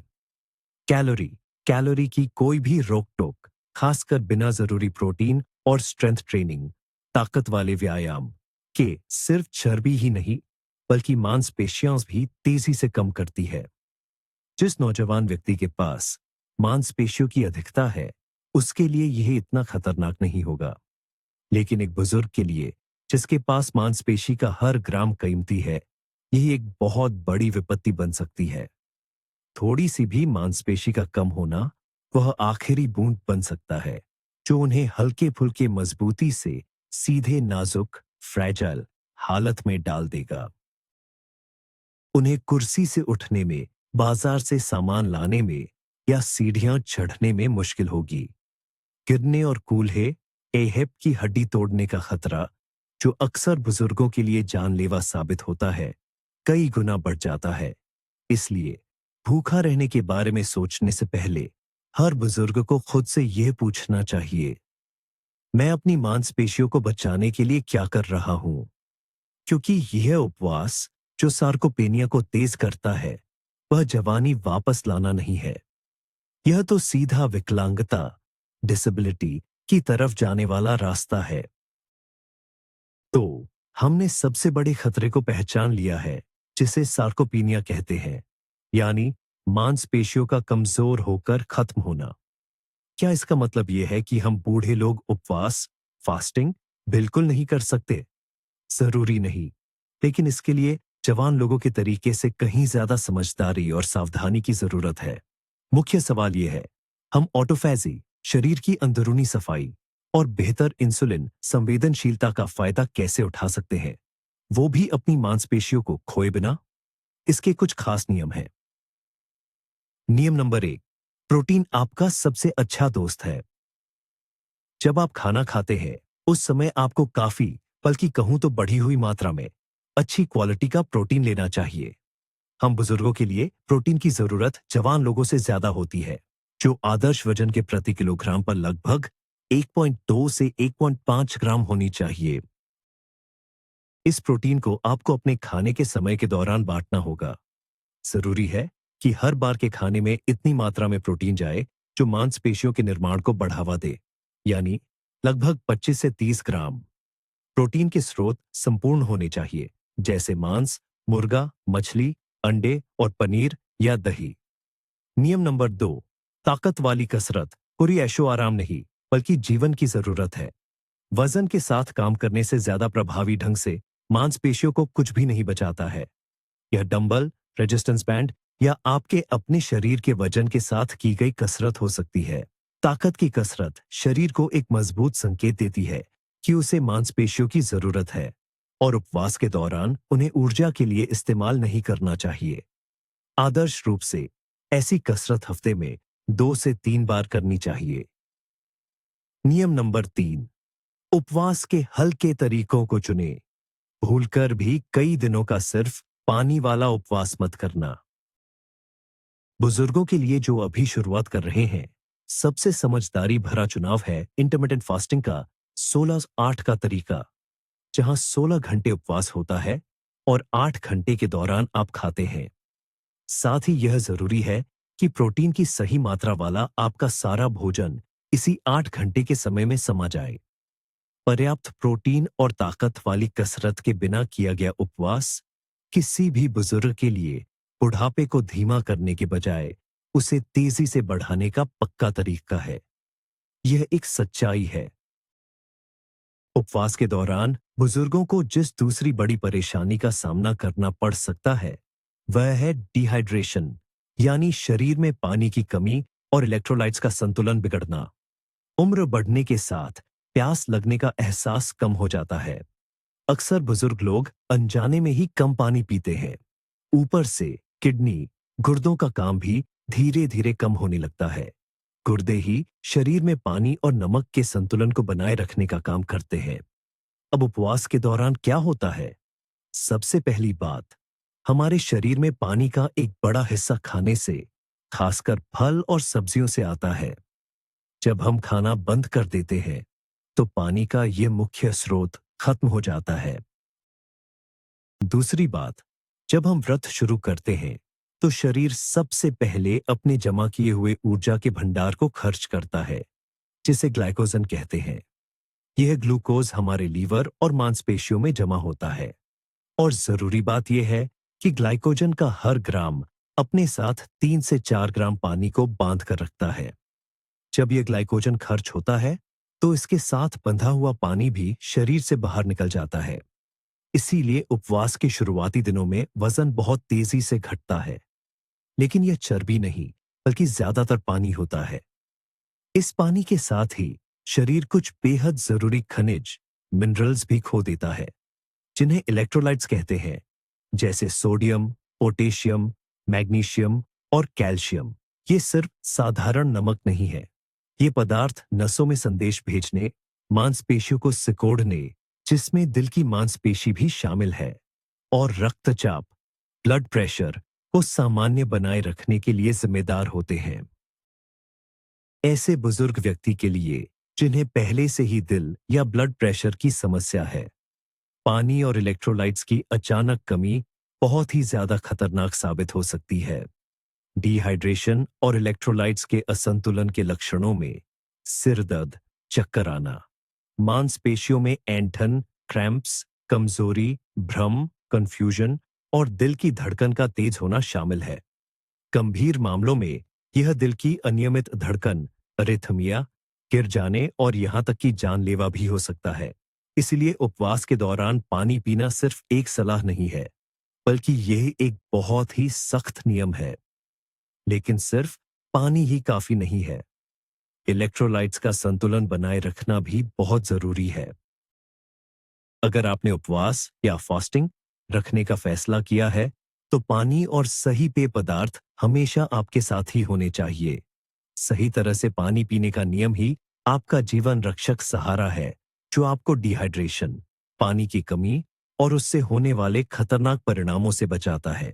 कैलोरी की कोई भी रोक टोक, खासकर बिना जरूरी प्रोटीन और स्ट्रेंथ ट्रेनिंग, ताकत वाले व्यायाम के सिर्फ चर्बी ही नहीं बल्कि मांसपेशियां भी तेजी से कम करती है। जिस नौजवान व्यक्ति के पास मांसपेशियों की अधिकता है, उसके लिए यह इतना खतरनाक नहीं होगा, लेकिन एक बुजुर्ग के लिए जिसके पास मांसपेशी का हर ग्राम कीमती है, यह एक बहुत बड़ी विपत्ति बन सकती है। थोड़ी सी भी मांसपेशी का कम होना वह आखिरी बूंद बन सकता है जो उन्हें हल्के फुल्के मजबूती से सीधे नाजुक, फ्रैजाइल हालत में डाल देगा। उन्हें कुर्सी से उठने में, बाजार से सामान लाने में या सीढ़ियां चढ़ने में मुश्किल होगी। गिरने और कूल्हे, एहिप की हड्डी तोड़ने का खतरा, जो अक्सर बुजुर्गों के लिए जानलेवा साबित होता है, कई गुना बढ़ जाता है। इसलिए भूखा रहने के बारे में सोचने से पहले हर बुजुर्ग को खुद से यह पूछना चाहिए, मैं अपनी मांसपेशियों को बचाने के लिए क्या कर रहा हूं? क्योंकि यह उपवास जो सार्कोपेनिया को तेज करता है, वह जवानी वापस लाना नहीं है। यह तो सीधा विकलांगता, डिसेबिलिटी की तरफ जाने वाला रास्ता है। तो हमने सबसे बड़े खतरे को पहचान लिया है, जिसे सार्कोपेनिया कहते हैं, यानी मांसपेशियों का कमजोर होकर खत्म होना। क्या इसका मतलब यह है कि हम बूढ़े लोग उपवास, फास्टिंग बिल्कुल नहीं कर सकते? जरूरी नहीं, लेकिन इसके लिए जवान लोगों के तरीके से कहीं ज्यादा समझदारी और सावधानी की जरूरत है। मुख्य सवाल यह है, हम ऑटोफैजी, शरीर की अंदरूनी सफाई और बेहतर इंसुलिन संवेदनशीलता का फायदा कैसे उठा सकते हैं, वो भी अपनी मांसपेशियों को खोए बिना? इसके कुछ खास नियम हैं। नियम नंबर 1, प्रोटीन आपका सबसे अच्छा दोस्त है। जब आप खाना खाते हैं, उस समय आपको काफी, बल्कि कहूं तो बढ़ी हुई मात्रा में अच्छी क्वालिटी का प्रोटीन लेना चाहिए। हम बुजुर्गों के लिए प्रोटीन की जरूरत जवान लोगों से ज्यादा होती है, जो आदर्श वजन के प्रति किलोग्राम पर लगभग 1.2 से 1.5 ग्राम होनी चाहिए। इस प्रोटीन को आपको अपने खाने के समय के दौरान बांटना होगा। जरूरी है कि हर बार के खाने में इतनी मात्रा में प्रोटीन जाए जो मांसपेशियों के निर्माण को बढ़ावा दे, यानी लगभग 25 से 30 ग्राम। प्रोटीन के स्रोत संपूर्ण होने चाहिए, जैसे मांस, मुर्गा, मछली, अंडे और पनीर या दही। नियम नंबर 2, ताकत वाली कसरत कोई ऐशो आराम नहीं, बल्कि जीवन की जरूरत है। वजन के साथ काम करने से ज्यादा प्रभावी ढंग से मांसपेशियों को कुछ भी नहीं बचाता है। यह डंबल, रेजिस्टेंस बैंड या आपके अपने शरीर के वजन के साथ की गई कसरत हो सकती है। ताकत की कसरत शरीर को एक मजबूत संकेत देती है कि उसे मांसपेशियों की जरूरत है, और उपवास के दौरान उन्हें ऊर्जा के लिए इस्तेमाल नहीं करना चाहिए। आदर्श रूप से ऐसी कसरत हफ्ते में 2 से 3 बार करनी चाहिए। नियम नंबर 3, उपवास के हल्के तरीकों को चुनें। भूलकर भी कई दिनों का सिर्फ पानी वाला उपवास मत करना। बुजुर्गों के लिए जो अभी शुरुआत कर रहे हैं, सबसे समझदारी भरा चुनाव है इंटरमिटेंट फास्टिंग का 16-8 का तरीका, जहां 16 घंटे उपवास होता है और 8 घंटे के दौरान आप खाते हैं। साथ ही यह जरूरी है कि प्रोटीन की सही मात्रा वाला आपका सारा भोजन इसी 8 घंटे के समय में समा जाए। पर्याप्त प्रोटीन और ताकत वाली कसरत के बिना किया गया उपवास किसी भी बुजुर्ग के लिए बुढ़ापे को धीमा करने के बजाय उसे तेजी से बढ़ाने का पक्का तरीका है। यह एक सच्चाई है। उपवास के दौरान बुजुर्गों को जिस दूसरी बड़ी परेशानी का सामना करना पड़ सकता है, वह है डिहाइड्रेशन, यानी शरीर में पानी की कमी और इलेक्ट्रोलाइट्स का संतुलन बिगड़ना। उम्र बढ़ने के साथ प्यास लगने का एहसास कम हो जाता है। अक्सर बुजुर्ग लोग अनजाने में ही कम पानी पीते हैं। ऊपर से किडनी, गुर्दों का काम भी धीरे धीरे कम होने लगता है। गुर्दे ही शरीर में पानी और नमक के संतुलन को बनाए रखने का काम करते हैं। अब उपवास के दौरान क्या होता है? सबसे पहली बात, हमारे शरीर में पानी का एक बड़ा हिस्सा खाने से, खासकर फल और सब्जियों से आता है। जब हम खाना बंद कर देते हैं, तो पानी का यह मुख्य स्रोत खत्म हो जाता है। दूसरी बात, जब हम व्रत शुरू करते हैं, तो शरीर सबसे पहले अपने जमा किए हुए ऊर्जा के भंडार को खर्च करता है, जिसे ग्लाइकोजन कहते हैं। यह ग्लूकोज हमारे लीवर और मांसपेशियों में जमा होता है। और जरूरी बात यह है कि ग्लाइकोजन का हर ग्राम अपने साथ 3 से 4 ग्राम पानी को बांध कर रखता है। जब यह ग्लाइकोजन खर्च होता है, तो इसके साथ बंधा हुआ पानी भी शरीर से बाहर निकल जाता है। इसीलिए उपवास के शुरुआती दिनों में वजन बहुत तेजी से घटता है, लेकिन यह चर्बी नहीं, बल्कि ज्यादातर पानी होता है। इस पानी के साथ ही शरीर कुछ बेहद जरूरी खनिज, मिनरल्स भी खो देता है, जिन्हें इलेक्ट्रोलाइट्स कहते हैं, जैसे सोडियम, पोटेशियम, मैग्नीशियम और कैल्शियम। ये सिर्फ साधारण नमक नहीं है। ये पदार्थ नसों में संदेश भेजने, मांसपेशियों को सिकोड़ने, जिसमें दिल की मांसपेशी भी शामिल है, और रक्तचाप, ब्लड प्रेशर, को सामान्य बनाए रखने के लिए जिम्मेदार होते हैं। ऐसे बुजुर्ग व्यक्ति के लिए जिन्हें पहले से ही दिल या ब्लड प्रेशर की समस्या है, पानी और इलेक्ट्रोलाइट्स की अचानक कमी बहुत ही ज्यादा खतरनाक साबित हो सकती है। डिहाइड्रेशन और इलेक्ट्रोलाइट्स के असंतुलन के लक्षणों में सिर दर्द, चक्कर आना, मांसपेशियों में ऐंठन, क्रैम्प्स, कमजोरी, भ्रम, कंफ्यूजन और दिल की धड़कन का तेज होना शामिल है। गंभीर मामलों में यह दिल की अनियमित धड़कन, अरिथमिया, गिर जाने और यहां तक कि जानलेवा भी हो सकता है। इसलिए उपवास के दौरान पानी पीना सिर्फ एक सलाह नहीं है, बल्कि यह एक बहुत ही सख्त नियम है। लेकिन सिर्फ पानी ही काफी नहीं है। इलेक्ट्रोलाइट्स का संतुलन बनाए रखना भी बहुत जरूरी है। अगर आपने उपवास या फास्टिंग रखने का फैसला किया है, तो पानी और सही पेय पदार्थ हमेशा आपके साथ ही होने चाहिए। सही तरह से पानी पीने का नियम ही आपका जीवन रक्षक सहारा है, जो आपको डिहाइड्रेशन, पानी की कमी और उससे होने वाले खतरनाक परिणामों से बचाता है।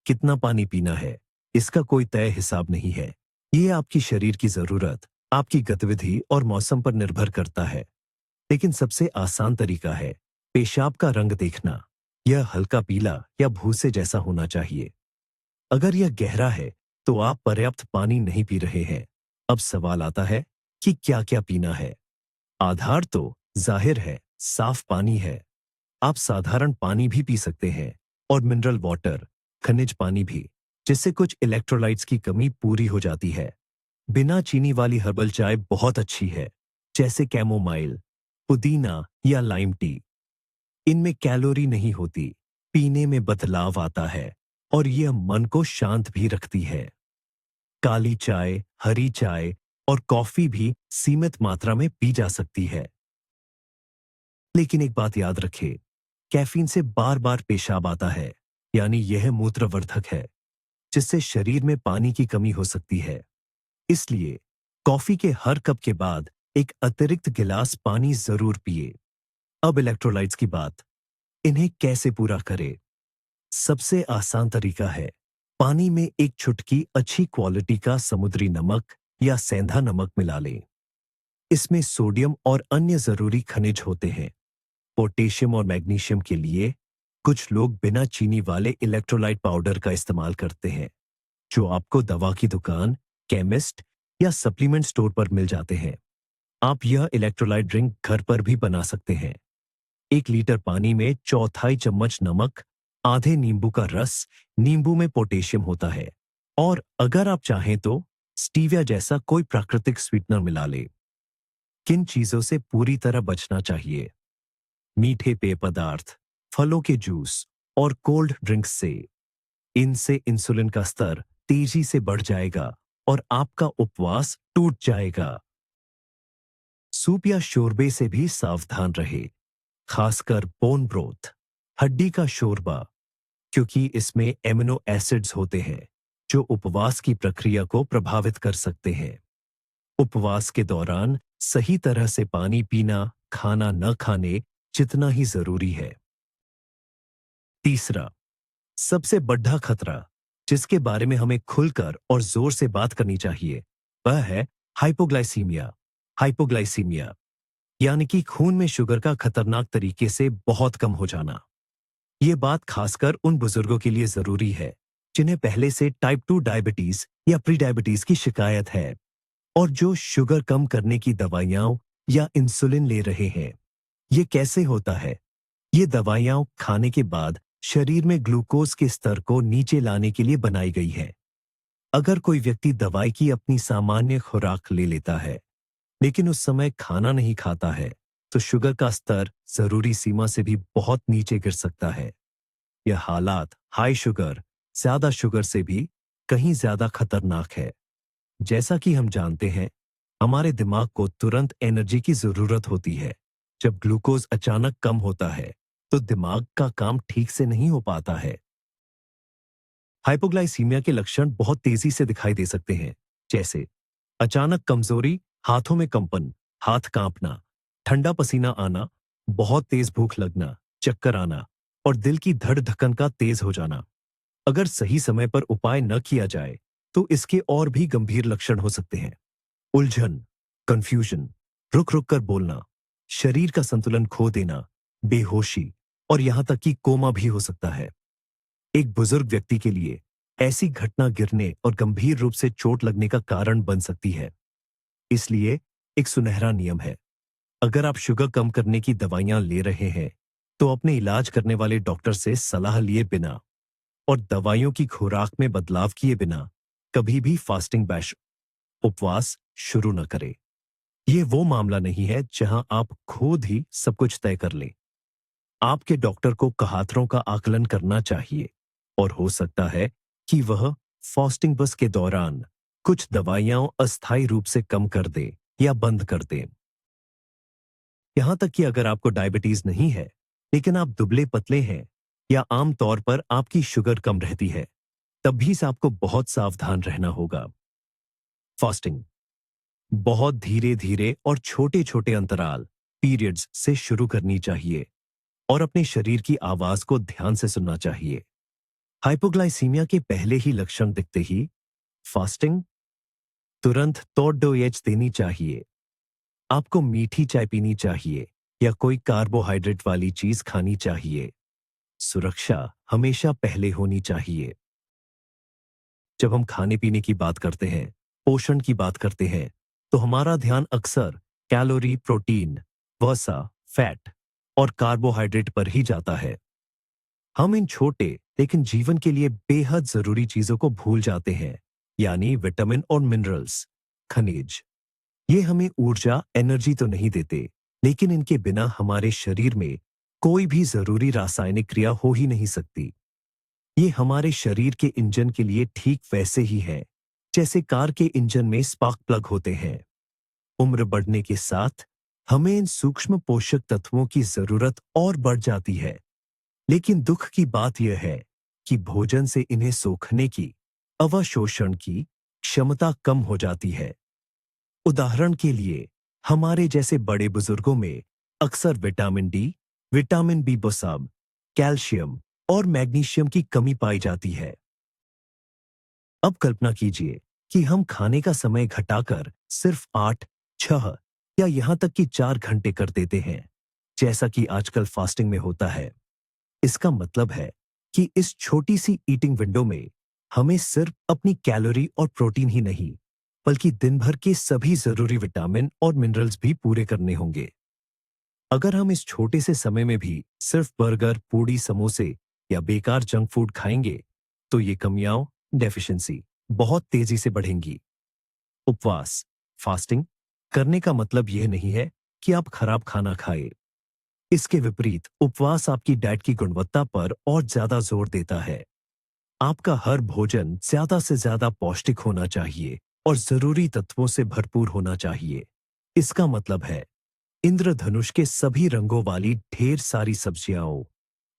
कितना पानी पीना है, इसका कोई तय हिसाब नहीं है। ये आपकी शरीर की जरूरत, आपकी गतिविधि और मौसम पर निर्भर करता है। लेकिन सबसे आसान तरीका है पेशाब का रंग देखना। यह हल्का पीला या भूसे जैसा होना चाहिए। अगर यह गहरा है, तो आप पर्याप्त पानी नहीं पी रहे हैं। अब सवाल आता है कि क्या क्या पीना है। आधार तो जाहिर है, साफ पानी है। आप साधारण पानी भी पी सकते हैं और मिनरल वाटर, खनिज पानी भी, जिससे कुछ इलेक्ट्रोलाइट्स की कमी पूरी हो जाती है। बिना चीनी वाली हर्बल चाय बहुत अच्छी है, जैसे कैमोमाइल, पुदीना या लाइम टी। इनमें कैलोरी नहीं होती, पीने में बदलाव आता है और यह मन को शांत भी रखती है। काली चाय, हरी चाय और कॉफी भी सीमित मात्रा में पी जा सकती है। लेकिन एक बात याद रखें, कैफीन से बार बार पेशाब आता है, यानी यह मूत्रवर्धक है, जिससे शरीर में पानी की कमी हो सकती है। इसलिए कॉफी के हर कप के बाद एक अतिरिक्त गिलास पानी जरूर पिए। अब इलेक्ट्रोलाइट्स की बात, इन्हें कैसे पूरा करें? सबसे आसान तरीका है पानी में एक चुटकी अच्छी क्वालिटी का समुद्री नमक या सेंधा नमक मिला लें। इसमें सोडियम और अन्य जरूरी खनिज होते हैं। पोटेशियम और मैग्नीशियम के लिए कुछ लोग बिना चीनी वाले इलेक्ट्रोलाइट पाउडर का इस्तेमाल करते हैं, जो आपको दवा की दुकान, केमिस्ट या सप्लीमेंट स्टोर पर मिल जाते हैं। आप यह इलेक्ट्रोलाइट ड्रिंक घर पर भी बना सकते हैं। 1 लीटर पानी में चौथाई चम्मच नमक, आधे नींबू का रस, नींबू में पोटेशियम होता है, और अगर आप चाहें तो स्टीविया जैसा कोई प्राकृतिक स्वीटनर मिला ले। किन चीजों से पूरी तरह बचना चाहिए? मीठे पेय पदार्थ, फलों के जूस और कोल्ड ड्रिंक्स से। इनसे इंसुलिन का स्तर तेजी से बढ़ जाएगा और आपका उपवास टूट जाएगा। सूप या शोरबे से भी सावधान रहे, खासकर बोन ब्रोथ, हड्डी का शोरबा, क्योंकि इसमें एमिनो एसिड्स होते हैं जो उपवास की प्रक्रिया को प्रभावित कर सकते हैं। उपवास के दौरान सही तरह से पानी पीना खाना न खाने जितना ही जरूरी है। तीसरा, सबसे बड़ा खतरा जिसके बारे में हमें खुलकर और जोर से बात करनी चाहिए, वह है हाइपोग्लाइसीमिया। हाइपोग्लाइसीमिया यानी कि खून में शुगर का खतरनाक तरीके से बहुत कम हो जाना। यह बात खासकर उन बुजुर्गों के लिए जरूरी है जिन्हें पहले से टाइप 2 डायबिटीज या प्री डायबिटीज की शिकायत है और जो शुगर कम करने की दवाइयां या इंसुलिन ले रहे हैं। यह कैसे होता है? ये दवाइयां खाने के बाद शरीर में ग्लूकोज के स्तर को नीचे लाने के लिए बनाई गई है। अगर कोई व्यक्ति दवाई की अपनी सामान्य खुराक ले लेता है, लेकिन उस समय खाना नहीं खाता है, तो शुगर का स्तर जरूरी सीमा से भी बहुत नीचे गिर सकता है। यह हालात हाई शुगर, ज्यादा शुगर से भी कहीं ज्यादा खतरनाक है। जैसा कि हम जानते हैं, हमारे दिमाग को तुरंत एनर्जी की जरूरत होती है। जब ग्लूकोज अचानक कम होता है, तो दिमाग का काम ठीक से नहीं हो पाता है। हाइपोग्लाइसीमिया के लक्षण बहुत तेजी से दिखाई दे सकते हैं, जैसे अचानक कमजोरी, हाथों में कंपन, हाथ कांपना, ठंडा पसीना आना, बहुत तेज भूख लगना, चक्कर आना और दिल की धड़धड़कन का तेज हो जाना। अगर सही समय पर उपाय न किया जाए तो इसके और भी गंभीर लक्षण हो सकते हैं। उलझन, कंफ्यूजन, रुक रुक कर बोलना, शरीर का संतुलन खो देना, बेहोशी और यहां तक कि कोमा भी हो सकता है। एक बुजुर्ग व्यक्ति के लिए ऐसी घटना गिरने और गंभीर रूप से चोट लगने का कारण बन सकती है। इसलिए एक सुनहरा नियम है, अगर आप शुगर कम करने की दवाइयां ले रहे हैं तो अपने इलाज करने वाले डॉक्टर से सलाह लिए बिना और दवाइयों की खुराक में बदलाव किए बिना कभी भी फास्टिंग बैश उपवास शुरू न करें। यह वो मामला नहीं है जहां आप खुद ही सब कुछ तय कर लें। आपके डॉक्टर को कहातरों का आकलन करना चाहिए और हो सकता है कि वह फास्टिंग बस के दौरान कुछ दवाइयां अस्थायी रूप से कम कर दे या बंद कर दे। यहां तक कि अगर आपको डायबिटीज नहीं है लेकिन आप दुबले पतले हैं या आमतौर पर आपकी शुगर कम रहती है, तब भी से आपको बहुत सावधान रहना होगा। फास्टिंग बहुत धीरे धीरे और छोटे छोटे अंतराल पीरियड्स से शुरू करनी चाहिए और अपने शरीर की आवाज को ध्यान से सुनना चाहिए। हाइपोग्लाइसीमिया के पहले ही लक्षण दिखते ही फास्टिंग तुरंत तोड़ देनी चाहिए। आपको मीठी चाय पीनी चाहिए या कोई कार्बोहाइड्रेट वाली चीज खानी चाहिए। सुरक्षा हमेशा पहले होनी चाहिए। जब हम खाने पीने की बात करते हैं, पोषण की बात करते हैं, तो हमारा ध्यान अक्सर कैलोरी, प्रोटीन, वसा, फैट और कार्बोहाइड्रेट पर ही जाता है। हम इन छोटे लेकिन जीवन के लिए बेहद जरूरी चीजों को भूल जाते हैं, यानी विटामिन और मिनरल्स, खनिज। ये हमें ऊर्जा, एनर्जी तो नहीं देते, लेकिन इनके बिना हमारे शरीर में कोई भी जरूरी रासायनिक क्रिया हो ही नहीं सकती। ये हमारे शरीर के इंजन के लिए ठीक वैसे ही है जैसे कार के इंजन में स्पार्क प्लग होते हैं। उम्र बढ़ने के साथ हमें इन सूक्ष्म पोषक तत्वों की जरूरत और बढ़ जाती है, लेकिन दुख की बात यह है कि भोजन से इन्हें सोखने की, अवशोषण की क्षमता कम हो जाती है। उदाहरण के लिए हमारे जैसे बड़े बुजुर्गों में अक्सर vitamin D, vitamin B12, calcium और मैग्नीशियम की कमी पाई जाती है। अब कल्पना कीजिए कि हम खाने का समय घटाकर सिर्फ 8, 6 या यहां तक कि 4 घंटे कर देते हैं, जैसा कि आजकल फास्टिंग में होता है। इसका मतलब है कि इस छोटी सी ईटिंग विंडो में हमें सिर्फ अपनी कैलोरी और प्रोटीन ही नहीं, बल्कि दिन भर के सभी जरूरी विटामिन और मिनरल्स भी पूरे करने होंगे। अगर हम इस छोटे से समय में भी सिर्फ बर्गर, पूड़ी, समोसे या बेकार जंक फूड खाएंगे, तो ये कमियां, डेफिशिएंसी बहुत तेजी से बढ़ेंगी। उपवास, फास्टिंग करने का मतलब यह नहीं है कि आप खराब खाना खाएं। इसके विपरीत उपवास आपकी डाइट की गुणवत्ता पर और ज्यादा जोर देता है। आपका हर भोजन ज्यादा से ज्यादा पौष्टिक होना चाहिए और जरूरी तत्वों से भरपूर होना चाहिए। इसका मतलब है इंद्रधनुष के सभी रंगों वाली ढेर सारी सब्जियां,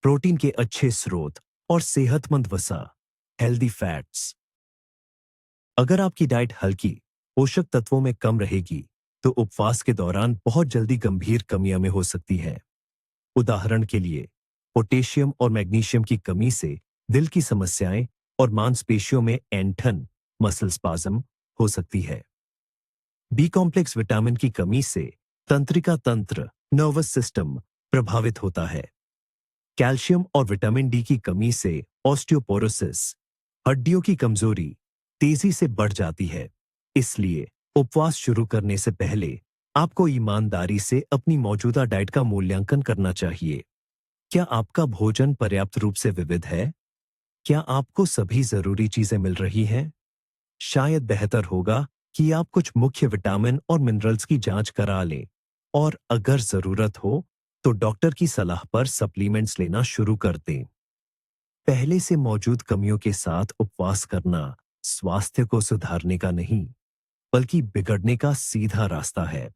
प्रोटीन के अच्छे स्रोत और सेहतमंद वसा, हेल्दी फैट्स। अगर आपकी डाइट हल्की, पोषक तत्वों में कम रहेगी, तो उपवास के दौरान बहुत जल्दी गंभीर कमियां में हो सकती है। उदाहरण के लिए पोटेशियम और मैग्नीशियम की कमी से दिल की समस्याएं और मांसपेशियों में ऐंठन, मसल स्पाज्म हो सकती है। बी कॉम्प्लेक्स विटामिन की कमी से तंत्रिका तंत्र, नर्वस सिस्टम प्रभावित होता है। कैल्शियम और विटामिन डी की कमी से ऑस्टियोपोरोसिस, हड्डियों की कमजोरी तेजी से बढ़ जाती है। इसलिए उपवास शुरू करने से पहले आपको ईमानदारी से अपनी मौजूदा डाइट का मूल्यांकन करना चाहिए। क्या आपका भोजन पर्याप्त रूप से विविध है? क्या आपको सभी जरूरी चीजें मिल रही हैं? शायद बेहतर होगा कि आप कुछ मुख्य विटामिन और मिनरल्स की जांच करा लें और अगर जरूरत हो तो डॉक्टर की सलाह पर सप्लीमेंट्स लेना शुरू कर दें। पहले से मौजूद कमियों के साथ उपवास करना स्वास्थ्य को सुधारने का नहीं, बल्कि बिगड़ने का सीधा रास्ता है।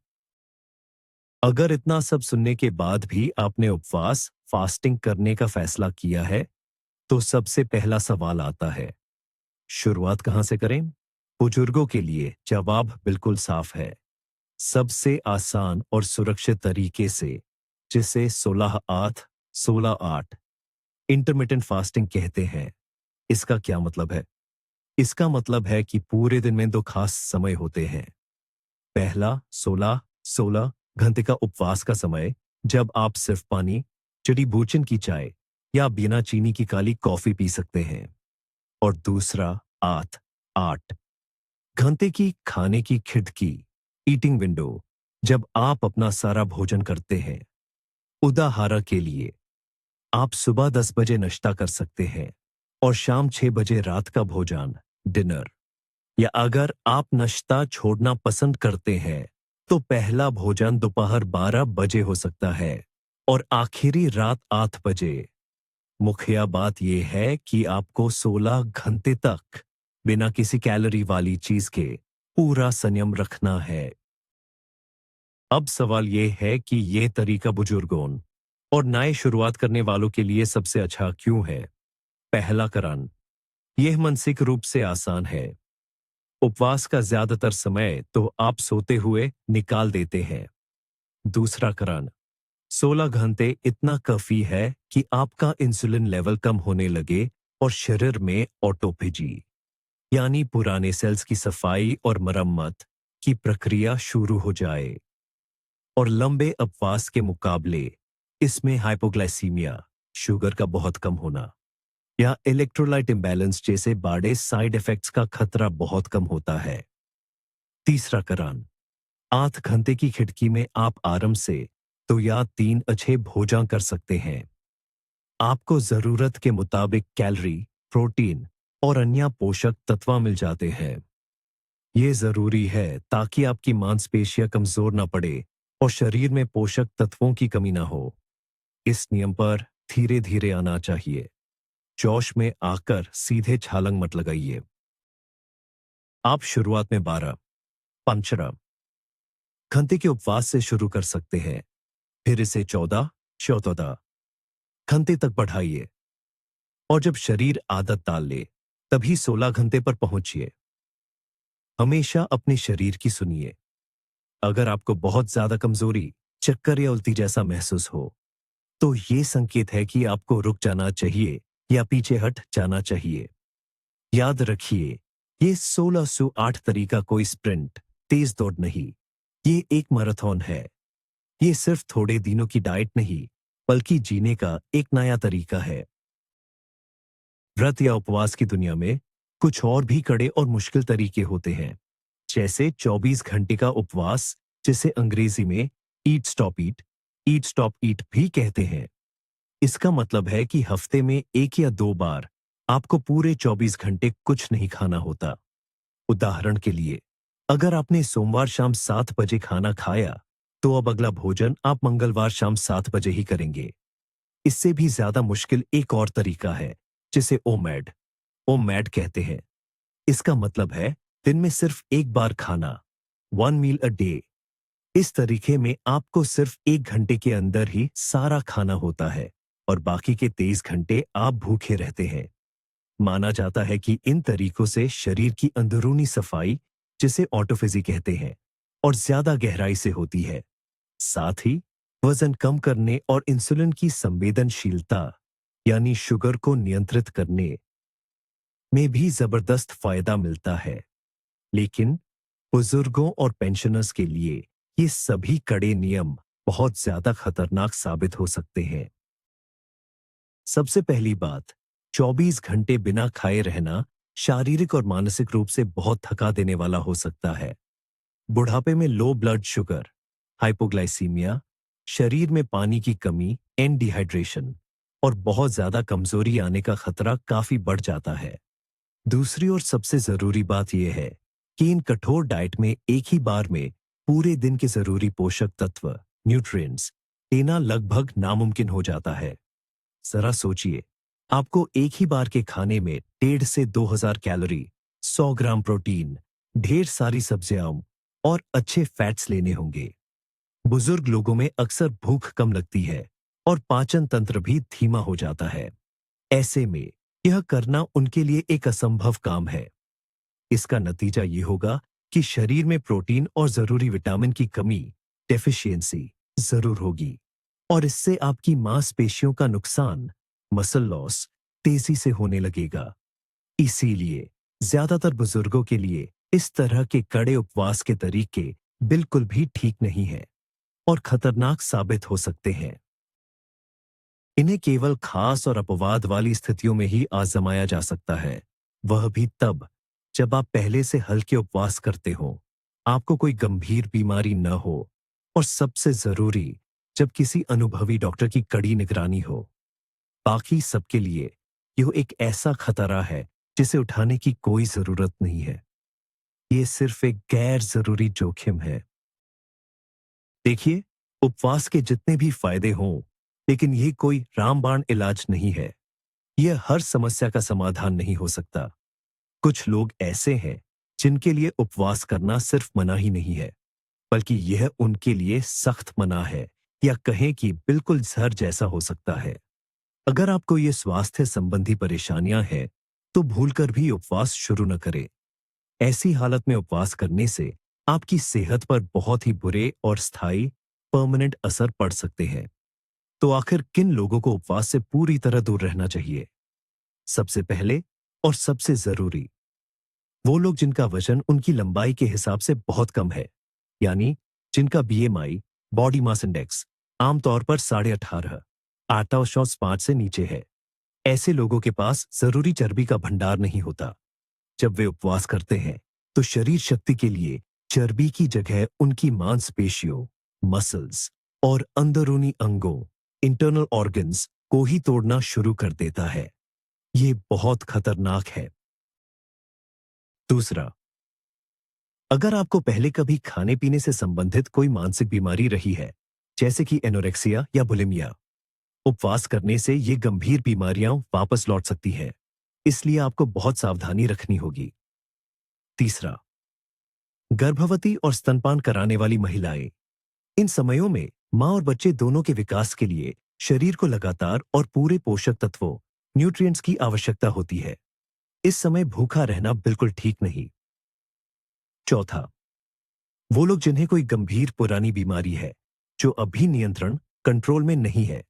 अगर इतना सब सुनने के बाद भी आपने उपवास, फास्टिंग करने का फैसला किया है, तो सबसे पहला सवाल आता है, शुरुआत कहां से करें? बुजुर्गों के लिए जवाब बिल्कुल साफ है। सबसे आसान और सुरक्षित तरीके से, जिसे 16-8 16-8 इंटरमिटेंट फास्टिंग कहते हैं, इसका क्या मतलब है? इसका मतलब है कि पूरे दिन में 2 खास समय होते हैं। पहला 16 घंटे का उपवास का समय, जब आप सिर्फ पानी, जड़ी-बूटियों की चाय या बिना चीनी की काली कॉफी पी सकते हैं। और दूसरा 8 घंटे की खाने की खिड़की, ईटिंग विंडो, जब आप अपना सारा भोजन करते हैं। उदाहरण के लिए, आप सुबह 10 बजे नाश्ता कर सकते हैं और शाम 6 बजे रात का भोजन, डिनर। या अगर आप नाश्ता छोड़ना पसंद करते हैं, तो पहला भोजन दोपहर 12 बजे हो सकता है और आखिरी रात 8 बजे। मुख्य बात यह है कि आपको 16 घंटे तक बिना किसी कैलोरी वाली चीज के पूरा संयम रखना है। अब सवाल यह है कि यह तरीका बुजुर्गों और नए शुरुआत करने वालों के लिए सबसे अच्छा क्यों है? पहला कारण, यह मानसिक रूप से आसान है। उपवास का ज्यादातर समय तो आप सोते हुए निकाल देते हैं। दूसरा कारण, 16 घंटे इतना काफी है कि आपका इंसुलिन लेवल कम होने लगे और शरीर में ऑटोफेजी, यानी पुराने सेल्स की सफाई और मरम्मत की प्रक्रिया शुरू हो जाए। और लंबे उपवास के मुकाबले इसमें हाइपोग्लाइसीमिया, शुगर का बहुत कम होना या इलेक्ट्रोलाइट इम्बैलेंस जैसे बड़े साइड इफेक्ट्स का खतरा बहुत कम होता है। तीसरा कारण, 8 घंटे की खिड़की में आप आराम से 2 या 3 अच्छे भोजन कर सकते हैं। आपको जरूरत के मुताबिक कैलोरी, प्रोटीन और अन्य पोषक तत्व मिल जाते हैं। ये जरूरी है ताकि आपकी मांसपेशियां कमजोर न पड़े और शरीर में पोषक तत्वों की कमी ना हो। इस नियम पर धीरे धीरे आना चाहिए। जोश में आकर सीधे छलांग मत लगाइए। आप शुरुआत में 12 घंटे के उपवास से शुरू कर सकते हैं, फिर इसे 14 घंटे तक बढ़ाइए और जब शरीर आदत डाल ले, तभी 16 घंटे पर पहुंचिए। हमेशा अपने शरीर की सुनिए। अगर आपको बहुत ज्यादा कमजोरी, चक्कर या उल्टी जैसा महसूस हो, तो ये संकेत है कि आपको रुक जाना चाहिए या पीछे हट जाना चाहिए। याद रखिए, ये 1608 तरीका कोई स्प्रिंट, तेज दौड़ नहीं। ये एक मैराथन है। ये सिर्फ थोड़े दिनों की डाइट नहीं, बल्कि जीने का एक नया तरीका है। व्रत या उपवास की दुनिया में कुछ और भी कड़े और मुश्किल तरीके होते हैं, जैसे 24 घंटे का उपवास, जिसे अंग्रेजी में ईट स्टॉप ईट भी कहते हैं। इसका मतलब है कि हफ्ते में 1 या 2 बार आपको पूरे 24 घंटे कुछ नहीं खाना होता। उदाहरण के लिए, अगर आपने सोमवार शाम 7 बजे खाना खाया, तो अब अगला भोजन आप मंगलवार शाम 7 बजे ही करेंगे। इससे भी ज्यादा मुश्किल एक और तरीका है, जिसे ओमैड कहते हैं। इसका मतलब है दिन में सिर्फ एक बार खाना, 1 मील अ डे। इस तरीके में आपको सिर्फ 1 घंटे के अंदर ही सारा खाना होता है और बाकी के 23 घंटे आप भूखे रहते हैं। माना जाता है कि इन तरीकों से शरीर की अंदरूनी सफाई, जिसे ऑटोफेजी कहते हैं, और ज्यादा गहराई से होती है। साथ ही वजन कम करने और इंसुलिन की संवेदनशीलता, यानी शुगर को नियंत्रित करने में भी जबरदस्त फायदा मिलता है। लेकिन बुजुर्गों और पेंशनर्स के लिए ये सभी कड़े नियम बहुत ज्यादा खतरनाक साबित हो सकते हैं। सबसे पहली बात, 24 घंटे बिना खाए रहना शारीरिक और मानसिक रूप से बहुत थका देने वाला हो सकता है। बुढ़ापे में लो ब्लड शुगर, हाइपोग्लाइसीमिया, शरीर में पानी की कमी एंड डिहाइड्रेशन और बहुत ज्यादा कमजोरी आने का खतरा काफी बढ़ जाता है। दूसरी और सबसे जरूरी बात यह है कि इन कठोर डाइट में एक ही बार में पूरे दिन के जरूरी पोषक तत्व, न्यूट्रिएंट्स, लेना लगभग नामुमकिन हो जाता है। जरा सोचिए, आपको एक ही बार के खाने में 1.5 से 2000 कैलोरी, 100 ग्राम प्रोटीन, ढेर सारी सब्जियां और अच्छे फैट्स लेने होंगे। बुजुर्ग लोगों में अक्सर भूख कम लगती है और पाचन तंत्र भी धीमा हो जाता है। ऐसे में यह करना उनके लिए एक असंभव काम है। इसका नतीजा ये होगा कि शरीर में प्रोटीन और जरूरी विटामिन की कमी, डेफिशिएंसी, जरूर होगी और इससे आपकी मांसपेशियों का नुकसान, मसल लॉस, तेजी से होने लगेगा। इसीलिए ज्यादातर बुजुर्गों के लिए इस तरह के कड़े उपवास के तरीके बिल्कुल भी ठीक नहीं हैं और खतरनाक साबित हो सकते हैं। इन्हें केवल खास और अपवाद वाली स्थितियों में ही आजमाया जा सकता है, वह भी तब जब आप पहले से हल्के उपवास करते हो, आपको कोई गंभीर बीमारी न हो और सबसे जरूरी जब किसी अनुभवी डॉक्टर की कड़ी निगरानी हो। बाकी सबके लिए यह एक ऐसा खतरा है जिसे उठाने की कोई जरूरत नहीं है। ये सिर्फ एक गैर जरूरी जोखिम है। देखिए, उपवास के जितने भी फायदे हों, लेकिन ये कोई रामबाण इलाज नहीं है। यह हर समस्या का समाधान नहीं हो सकता। कुछ लोग ऐसे हैं जिनके लिए उपवास करना सिर्फ मना ही नहीं है, बल्कि यह उनके लिए सख्त मना है, या कहें कि बिल्कुल जहर जैसा हो सकता है। अगर आपको ये स्वास्थ्य संबंधी परेशानियां हैं, तो भूलकर भी उपवास शुरू न करें। ऐसी हालत में उपवास करने से आपकी सेहत पर बहुत ही बुरे और स्थायी परमानेंट असर पड़ सकते हैं। तो आखिर किन लोगों को उपवास से पूरी तरह दूर रहना चाहिए? सबसे पहले और सबसे जरूरी, वो लोग जिनका वजन उनकी लंबाई के हिसाब से बहुत कम है, यानी जिनका बीएमआई बॉडी मास इंडेक्स आमतौर पर 18.5 8.5 से नीचे है। ऐसे लोगों के पास जरूरी चर्बी का भंडार नहीं होता। जब वे उपवास करते हैं तो शरीर शक्ति के लिए चर्बी की जगह उनकी मांसपेशियों, मसल्स और अंदरूनी अंगों, इंटरनल ऑर्गन्स को ही तोड़ना शुरू कर देता है। ये बहुत खतरनाक है। दूसरा, अगर आपको पहले कभी खाने पीने से संबंधित कोई मानसिक बीमारी रही है, जैसे कि एनोरेक्सिया या बुलिमिया, उपवास करने से ये गंभीर बीमारियां वापस लौट सकती हैं। इसलिए आपको बहुत सावधानी रखनी होगी। तीसरा, गर्भवती और स्तनपान कराने वाली महिलाएं, इन समयों में मां और बच्चे दोनों के विकास के लिए शरीर को लगातार और पूरे पोषक तत्वों, न्यूट्रिएंट्स की आवश्यकता होती है। इस समय भूखा रहना बिल्कुल ठीक नहीं। चौथा, वो लोग जिन्हें कोई गंभीर पुरानी बीमारी है जो अभी नियंत्रण कंट्रोल में नहीं है,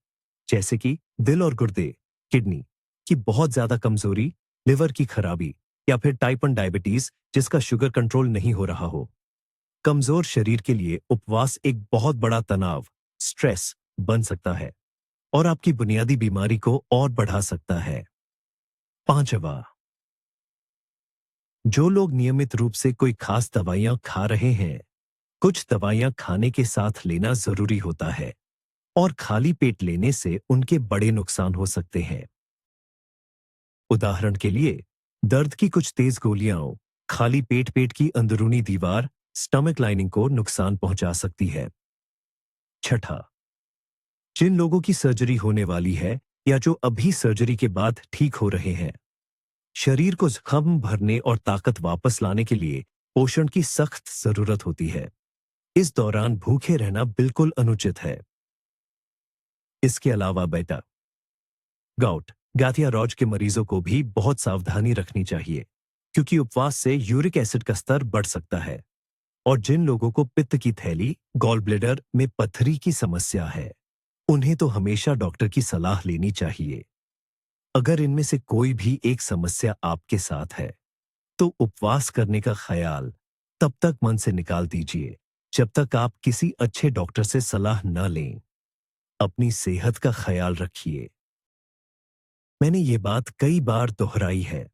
जैसे कि दिल और गुर्दे, किडनी की बहुत ज्यादा कमजोरी, लिवर की खराबी या फिर टाइप 1 डायबिटीज जिसका शुगर कंट्रोल नहीं हो रहा हो। कमजोर शरीर के लिए उपवास एक बहुत बड़ा तनाव, स्ट्रेस बन सकता है और आपकी बुनियादी बीमारी को और बढ़ा सकता है। पांचवा, जो लोग नियमित रूप से कोई खास दवाइयां खा रहे हैं, कुछ दवाइयां खाने के साथ लेना जरूरी होता है और खाली पेट लेने से उनके बड़े नुकसान हो सकते हैं। उदाहरण के लिए, दर्द की कुछ तेज गोलियां खाली पेट की अंदरूनी दीवार, स्टमक लाइनिंग को नुकसान पहुंचा सकती है। छठा, जिन लोगों की सर्जरी होने वाली है या जो अभी सर्जरी के बाद ठीक हो रहे हैं, शरीर को जख्म भरने और ताकत वापस लाने के लिए पोषण की सख्त जरूरत होती है। इस दौरान भूखे रहना बिल्कुल अनुचित है। इसके अलावा बेटा, गाउट, गाठिया रॉज के मरीजों को भी बहुत सावधानी रखनी चाहिए, क्योंकि उपवास से यूरिक एसिड का स्तर बढ़ सकता है। और जिन लोगों को पित्त की थैली, गॉल ब्लैडर में पत्थरी की समस्या है, उन्हें तो हमेशा डॉक्टर की सलाह लेनी चाहिए। अगर इनमें से कोई भी एक समस्या आपके साथ है, तो उपवास करने का ख्याल तब तक मन से निकाल दीजिए जब तक आप किसी अच्छे डॉक्टर से सलाह न लें। अपनी सेहत का ख्याल रखिए। मैंने ये बात कई बार दोहराई है,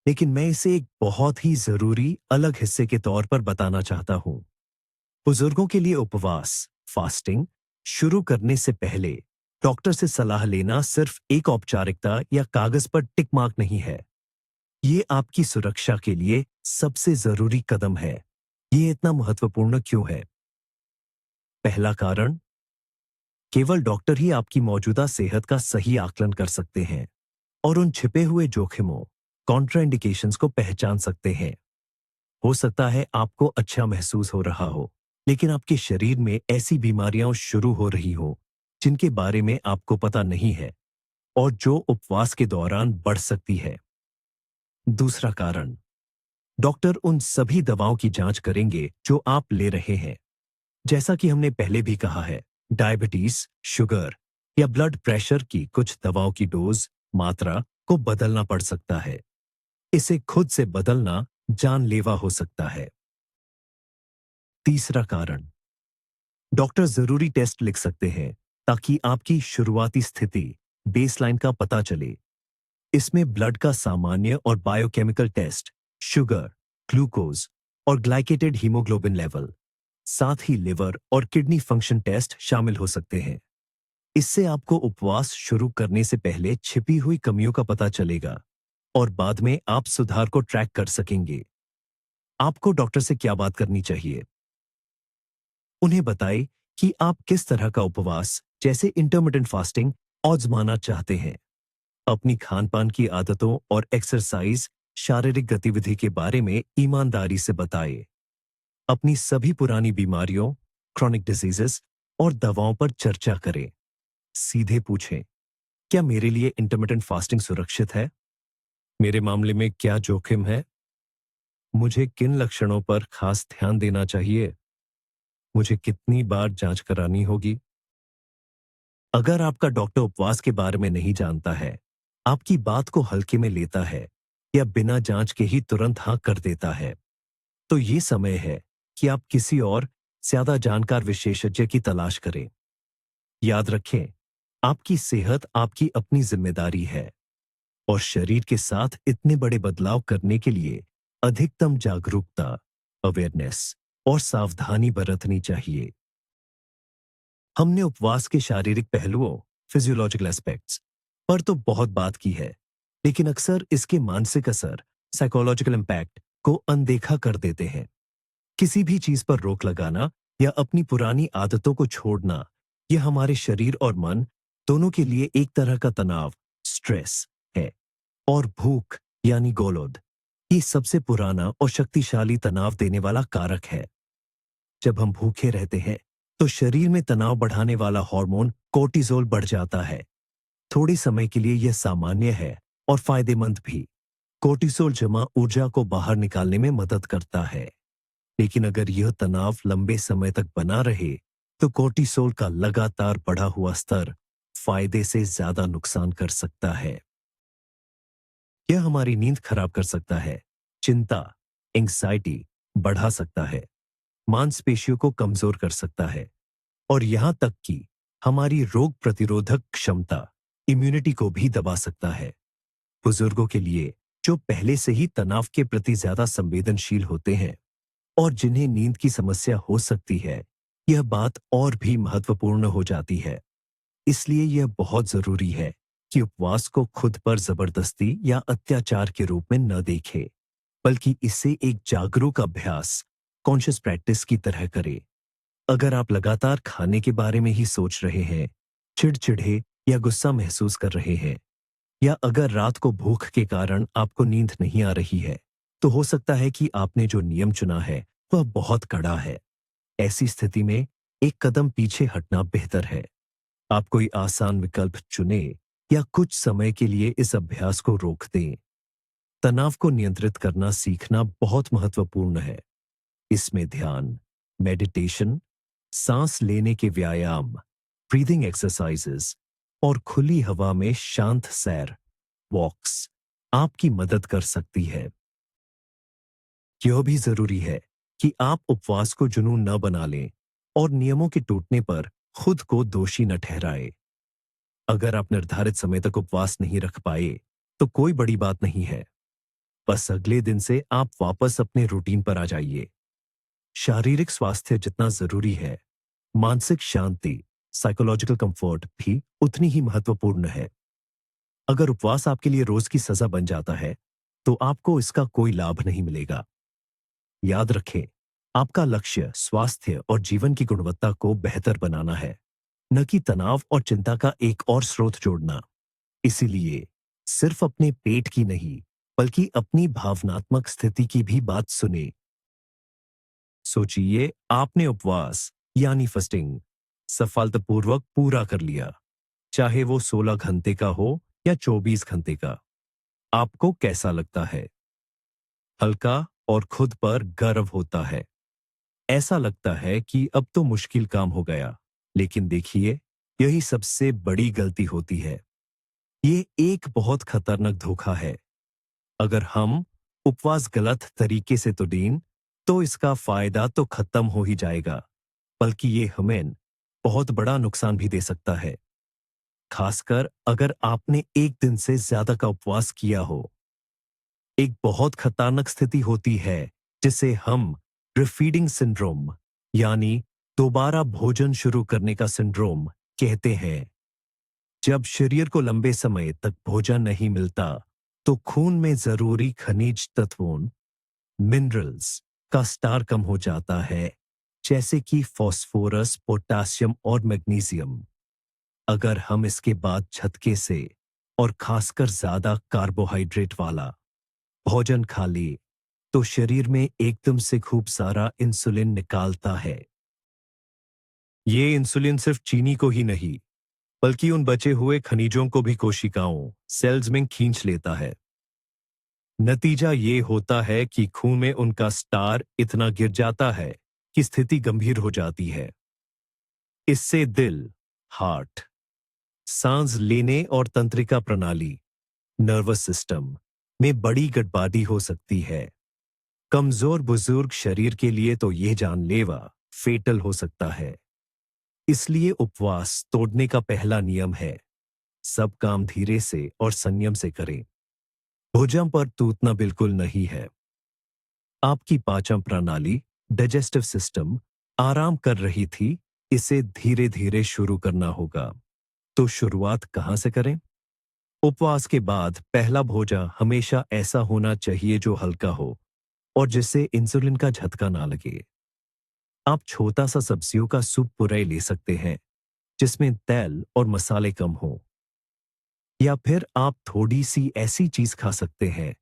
लेकिन मैं इसे एक बहुत ही जरूरी अलग हिस्से के तौर पर बताना चाहता हूं। बुजुर्गों के लिए उपवास, फास्टिंग शुरू करने से पहले डॉक्टर से सलाह लेना सिर्फ एक औपचारिकता या कागज पर टिक मार्क नहीं है। ये आपकी सुरक्षा के लिए सबसे जरूरी कदम है। ये इतना महत्वपूर्ण क्यों है? पहला कारण, केवल डॉक्टर ही आपकी मौजूदा सेहत का सही आकलन कर सकते हैं और उन छिपे हुए जोखिमों, कॉन्ट्राइंडिकेशंस को पहचान सकते हैं। हो सकता है आपको अच्छा महसूस हो रहा हो, लेकिन आपके शरीर में ऐसी बीमारियां शुरू हो रही हो जिनके बारे में आपको पता नहीं है और जो उपवास के दौरान बढ़ सकती है। दूसरा कारण, डॉक्टर उन सभी दवाओं की जांच करेंगे जो आप ले रहे हैं। जैसा कि हमने पहले भी कहा है, डायबिटीज, शुगर या ब्लड प्रेशर की कुछ दवाओं की डोज, मात्रा को बदलना पड़ सकता है। इसे खुद से बदलना जानलेवा हो सकता है। तीसरा कारण, डॉक्टर जरूरी टेस्ट लिख सकते हैं ताकि आपकी शुरुआती स्थिति, बेसलाइन का पता चले। इसमें ब्लड का सामान्य और बायोकेमिकल टेस्ट, शुगर, ग्लूकोज और ग्लाइकेटेड हीमोग्लोबिन लेवल, साथ ही लिवर और किडनी फंक्शन टेस्ट शामिल हो सकते हैं। इससे आपको उपवास शुरू करने से पहले छिपी हुई कमियों का पता चलेगा और बाद में आप सुधार को ट्रैक कर सकेंगे। आपको डॉक्टर से क्या बात करनी चाहिए? उन्हें बताएं कि आप किस तरह का उपवास, जैसे इंटरमिटेंट फास्टिंग, आजमाना चाहते हैं। अपनी खान-पान की आदतों और एक्सरसाइज, शारीरिक गतिविधि के बारे में ईमानदारी से बताएं। अपनी सभी पुरानी बीमारियों, क्रॉनिक डिजीजेस और दवाओं पर चर्चा करें। सीधे पूछें, क्या मेरे लिए इंटरमिटेंट फास्टिंग सुरक्षित है? मेरे मामले में क्या जोखिम है? मुझे किन लक्षणों पर खास ध्यान देना चाहिए? मुझे कितनी बार जांच करानी होगी? अगर आपका डॉक्टर उपवास के बारे में नहीं जानता है, आपकी बात को हल्के में लेता है या बिना जांच के ही तुरंत हाँ कर देता है, तो ये समय है कि आप किसी और ज्यादा जानकार विशेषज्ञ की तलाश करें। याद रखें, आपकी सेहत आपकी अपनी जिम्मेदारी है और शरीर के साथ इतने बड़े बदलाव करने के लिए अधिकतम जागरूकता, अवेयरनेस और सावधानी बरतनी चाहिए। हमने उपवास के शारीरिक पहलुओं, फिजियोलॉजिकल एस्पेक्ट्स पर तो बहुत बात की है, लेकिन अक्सर इसके मानसिक असर, साइकोलॉजिकल इम्पैक्ट को अनदेखा कर देते हैं। किसी भी चीज पर रोक लगाना या अपनी पुरानी आदतों को छोड़ना, यह हमारे शरीर और मन दोनों के लिए एक तरह का तनाव, स्ट्रेस है। और भूख यानी गोलोद, ये सबसे पुराना और शक्तिशाली तनाव देने वाला कारक है। जब हम भूखे रहते हैं तो शरीर में तनाव बढ़ाने वाला हार्मोन कोर्टिसोल बढ़ जाता है। थोड़े समय के लिए यह सामान्य है और फायदेमंद भी। कोर्टिसोल जमा ऊर्जा को बाहर निकालने में मदद करता है। लेकिन अगर यह तनाव लंबे समय तक बना रहे तो कोर्टिसोल का लगातार बढ़ा हुआ स्तर फायदे से ज्यादा नुकसान कर सकता है। यह हमारी नींद खराब कर सकता है, चिंता, एंग्जाइटी बढ़ा सकता है, मांसपेशियों को कमजोर कर सकता है और यहां तक कि हमारी रोग प्रतिरोधक क्षमता, इम्यूनिटी को भी दबा सकता है। बुजुर्गों के लिए, जो पहले से ही तनाव के प्रति ज्यादा संवेदनशील होते हैं और जिन्हें नींद की समस्या हो सकती है, यह बात और भी महत्वपूर्ण हो जाती है। इसलिए यह बहुत जरूरी है कि उपवास को खुद पर जबरदस्ती या अत्याचार के रूप में न देखें, बल्कि इसे एक जागरूक अभ्यास, कॉन्शियस प्रैक्टिस की तरह करें। अगर आप लगातार खाने के बारे में ही सोच रहे हैं, चिड़चिड़े या गुस्सा महसूस कर रहे हैं, या अगर रात को भूख के कारण आपको नींद नहीं आ रही है, तो हो सकता है कि आपने जो नियम चुना है वह बहुत कड़ा है। ऐसी स्थिति में एक कदम पीछे हटना बेहतर है। आप कोई आसान विकल्प चुने या कुछ समय के लिए इस अभ्यास को रोक दें। तनाव को नियंत्रित करना सीखना बहुत महत्वपूर्ण है। इसमें ध्यान, मेडिटेशन, सांस लेने के व्यायाम, ब्रीदिंग एक्सरसाइजेस और खुली हवा में शांत सैर, वॉक्स आपकी मदद कर सकती है। यह भी जरूरी है कि आप उपवास को जुनून न बना लें और नियमों के टूटने पर खुद को दोषी न ठहराएं। अगर आप निर्धारित समय तक उपवास नहीं रख पाए तो कोई बड़ी बात नहीं है। बस अगले दिन से आप वापस अपने रूटीन पर आ जाइए। शारीरिक स्वास्थ्य जितना जरूरी है, मानसिक शांति, साइकोलॉजिकल कंफर्ट भी उतनी ही महत्वपूर्ण है। अगर उपवास आपके लिए रोज की सजा बन जाता है तो आपको इसका कोई लाभ नहीं मिलेगा। याद रखें, आपका लक्ष्य स्वास्थ्य और जीवन की गुणवत्ता को बेहतर बनाना है, न कि तनाव और चिंता का एक और स्रोत जोड़ना। इसीलिए सिर्फ अपने पेट की नहीं, बल्कि अपनी भावनात्मक स्थिति की भी बात सुने। सोचिए, आपने उपवास यानी फास्टिंग सफलतापूर्वक पूरा कर लिया, चाहे वो 16 घंटे का हो या 24 घंटे का। आपको कैसा लगता है? हल्का और खुद पर गर्व होता है। ऐसा लगता है कि अब तो मुश्किल काम हो गया। लेकिन देखिए, यही सबसे बड़ी गलती होती है। ये एक बहुत खतरनाक धोखा है। अगर हम उपवास गलत तरीके से तोड़ें, तो इसका फायदा तो खत्म हो ही जाएगा, बल्कि ये हमें बहुत बड़ा नुकसान भी दे सकता है। खासकर अगर आपने एक दिन से ज्यादा का उपवास किया हो। एक बहुत खतरनाक स्थिति होती है जिसे हम रिफीडिंग सिंड्रोम यानी दोबारा भोजन शुरू करने का सिंड्रोम कहते हैं। जब शरीर को लंबे समय तक भोजन नहीं मिलता, तो खून में जरूरी खनिज तत्वों मिनरल्स का स्तर कम हो जाता है, जैसे कि फास्फोरस, पोटेशियम और मैग्नीशियम। अगर हम इसके बाद झटके से और खासकर ज्यादा कार्बोहाइड्रेट वाला भोजन खा ले, तो शरीर में एकदम से खूब सारा इंसुलिन निकालता है। ये इंसुलिन सिर्फ चीनी को ही नहीं, बल्कि उन बचे हुए खनिजों को भी कोशिकाओं सेल्स में खींच लेता है। नतीजा ये होता है कि खून में उनका स्तर इतना गिर जाता है कि स्थिति गंभीर हो जाती है। इससे दिल, हार्ट, सांस लेने और तंत्रिका प्रणाली, नर्वस सिस्टम में बड़ी गड़बड़ी हो सकती है। कमजोर बुजुर्ग शरीर के लिए तो यह जानलेवा फेटल हो सकता है। इसलिए उपवास तोड़ने का पहला नियम है, सब काम धीरे से और संयम से करें। भोजन पर टूटना बिल्कुल नहीं है। आपकी पाचन प्रणाली, डाइजेस्टिव सिस्टम आराम कर रही थी, इसे धीरे धीरे शुरू करना होगा। तो शुरुआत कहां से करें? उपवास के बाद पहला भोजन हमेशा ऐसा होना चाहिए जो हल्का हो और जिससे इंसुलिन का झटका ना लगे। आप छोटा सा सब्जियों का सूप पुरई ले सकते हैं, जिसमें तेल और मसाले कम हो। या फिर आप थोड़ी सी ऐसी चीज खा सकते हैं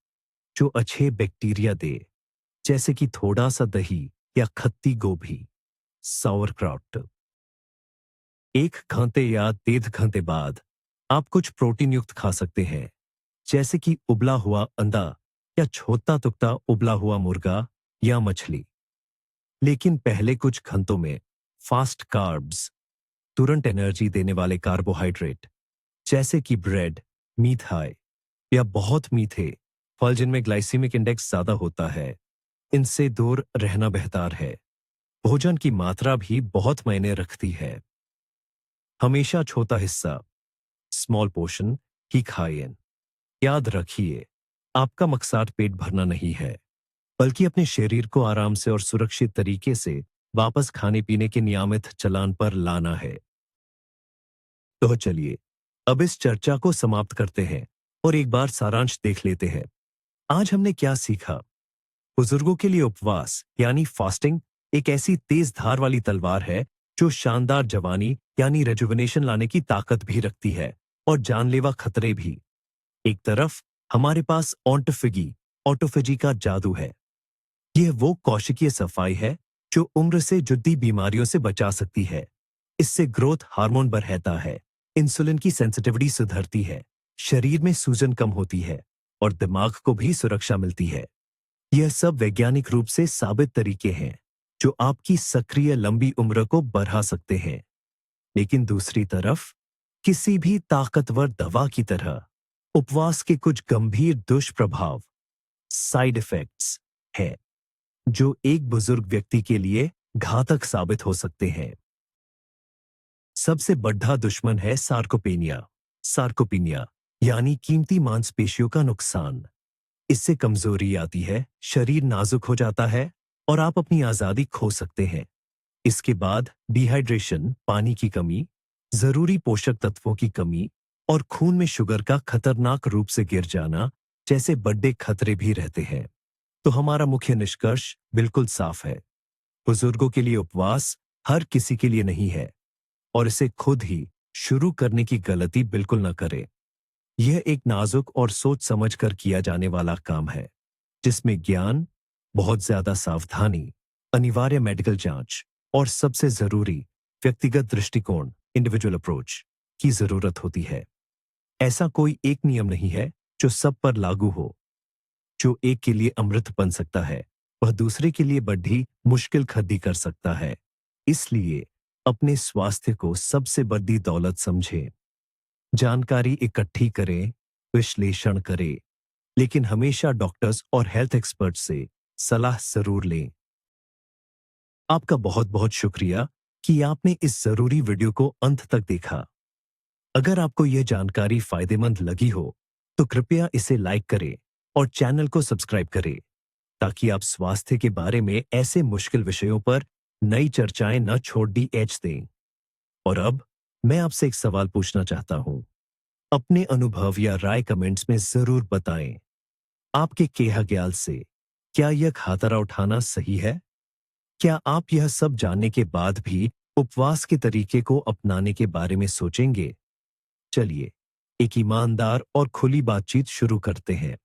जो अच्छे बैक्टीरिया दे, जैसे कि थोड़ा सा दही या खट्टी गोभी, sauerkraut। एक घंटे या 1.5 घंटे बाद आप कुछ प्रोटीन युक्त खा सकते हैं, जैसे कि उबला हुआ अंडा या छोटा टुकड़ा उबला हुआ मुर्गा या मछली। लेकिन पहले कुछ घंटों में फास्ट कार्ब्स, तुरंत एनर्जी देने वाले कार्बोहाइड्रेट, जैसे कि ब्रेड, मिठाई या बहुत मीठे फल जिनमें ग्लाइसीमिक इंडेक्स ज्यादा होता है, इनसे दूर रहना बेहतर है। भोजन की मात्रा भी बहुत मायने रखती है। हमेशा छोटा हिस्सा, स्मॉल पोर्शन ही खाइए। याद रखिए, आपका मकसद पेट भरना नहीं है, बल्कि अपने शरीर को आराम से और सुरक्षित तरीके से वापस खाने पीने के नियमित चलान पर लाना है। तो चलिए, अब इस चर्चा को समाप्त करते हैं और एक बार सारांश देख लेते हैं। आज हमने क्या सीखा? बुजुर्गों के लिए उपवास यानी फास्टिंग एक ऐसी तेज धार वाली तलवार है जो शानदार जवानी यानी रेजुविनेशन लाने की ताकत भी रखती है और जानलेवा खतरे भी। एक तरफ हमारे पास ऑटोफेजी का जादू है। यह वो कोशिकीय सफाई है जो उम्र से जुड़ी बीमारियों से बचा सकती है। इससे ग्रोथ हार्मोन बढ़ता है, इंसुलिन की सेंसिटिविटी सुधरती है, शरीर में सूजन कम होती है और दिमाग को भी सुरक्षा मिलती है। यह सब वैज्ञानिक रूप से साबित तरीके हैं जो आपकी सक्रिय लंबी उम्र को बढ़ा सकते हैं। लेकिन दूसरी तरफ किसी भी ताकतवर दवा की तरह उपवास के कुछ गंभीर दुष्प्रभाव, साइड इफेक्ट्स हैं जो एक बुजुर्ग व्यक्ति के लिए घातक साबित हो सकते हैं। सबसे बड़ा दुश्मन है सार्कोपेनिया यानी कीमती मांसपेशियों का नुकसान। इससे कमजोरी आती है, शरीर नाजुक हो जाता है और आप अपनी आजादी खो सकते हैं। इसके बाद डिहाइड्रेशन, पानी की कमी, जरूरी पोषक तत्वों की कमी और खून में शुगर का खतरनाक रूप से गिर जाना जैसे बड़े खतरे भी रहते हैं। तो हमारा मुख्य निष्कर्ष बिल्कुल साफ है, बुजुर्गों के लिए उपवास हर किसी के लिए नहीं है और इसे खुद ही शुरू करने की गलती बिल्कुल न करें। यह एक नाजुक और सोच समझ कर किया जाने वाला काम है, जिसमें ज्ञान, बहुत ज्यादा सावधानी, अनिवार्य मेडिकल जांच और सबसे जरूरी व्यक्तिगत दृष्टिकोण, इंडिविजुअल अप्रोच की जरूरत होती है। ऐसा कोई एक नियम नहीं है जो सब पर लागू हो। जो एक के लिए अमृत बन सकता है, वह दूसरे के लिए बड़ी मुश्किल खड़ी कर सकता है। इसलिए अपने स्वास्थ्य को सबसे बड़ी दौलत समझें। जानकारी इकट्ठी करें, विश्लेषण करें लेकिन हमेशा डॉक्टर्स और हेल्थ एक्सपर्ट से सलाह जरूर लें। आपका बहुत बहुत शुक्रिया कि आपने इस जरूरी वीडियो को अंत तक देखा। अगर आपको यह जानकारी फायदेमंद लगी हो, तो कृपया इसे लाइक करें और चैनल को सब्सक्राइब करें, ताकि आप स्वास्थ्य के बारे में ऐसे मुश्किल विषयों पर नई चर्चाएं न छोड़ दी एच दें। और अब मैं आपसे एक सवाल पूछना चाहता हूं। अपने अनुभव या राय कमेंट्स में जरूर बताएं। आपके केहा ख्याल से क्या यह खातरा उठाना सही है? क्या आप यह सब जानने के बाद भी उपवास के तरीके को अपनाने के बारे में सोचेंगे? चलिए एक ईमानदार और खुली बातचीत शुरू करते हैं।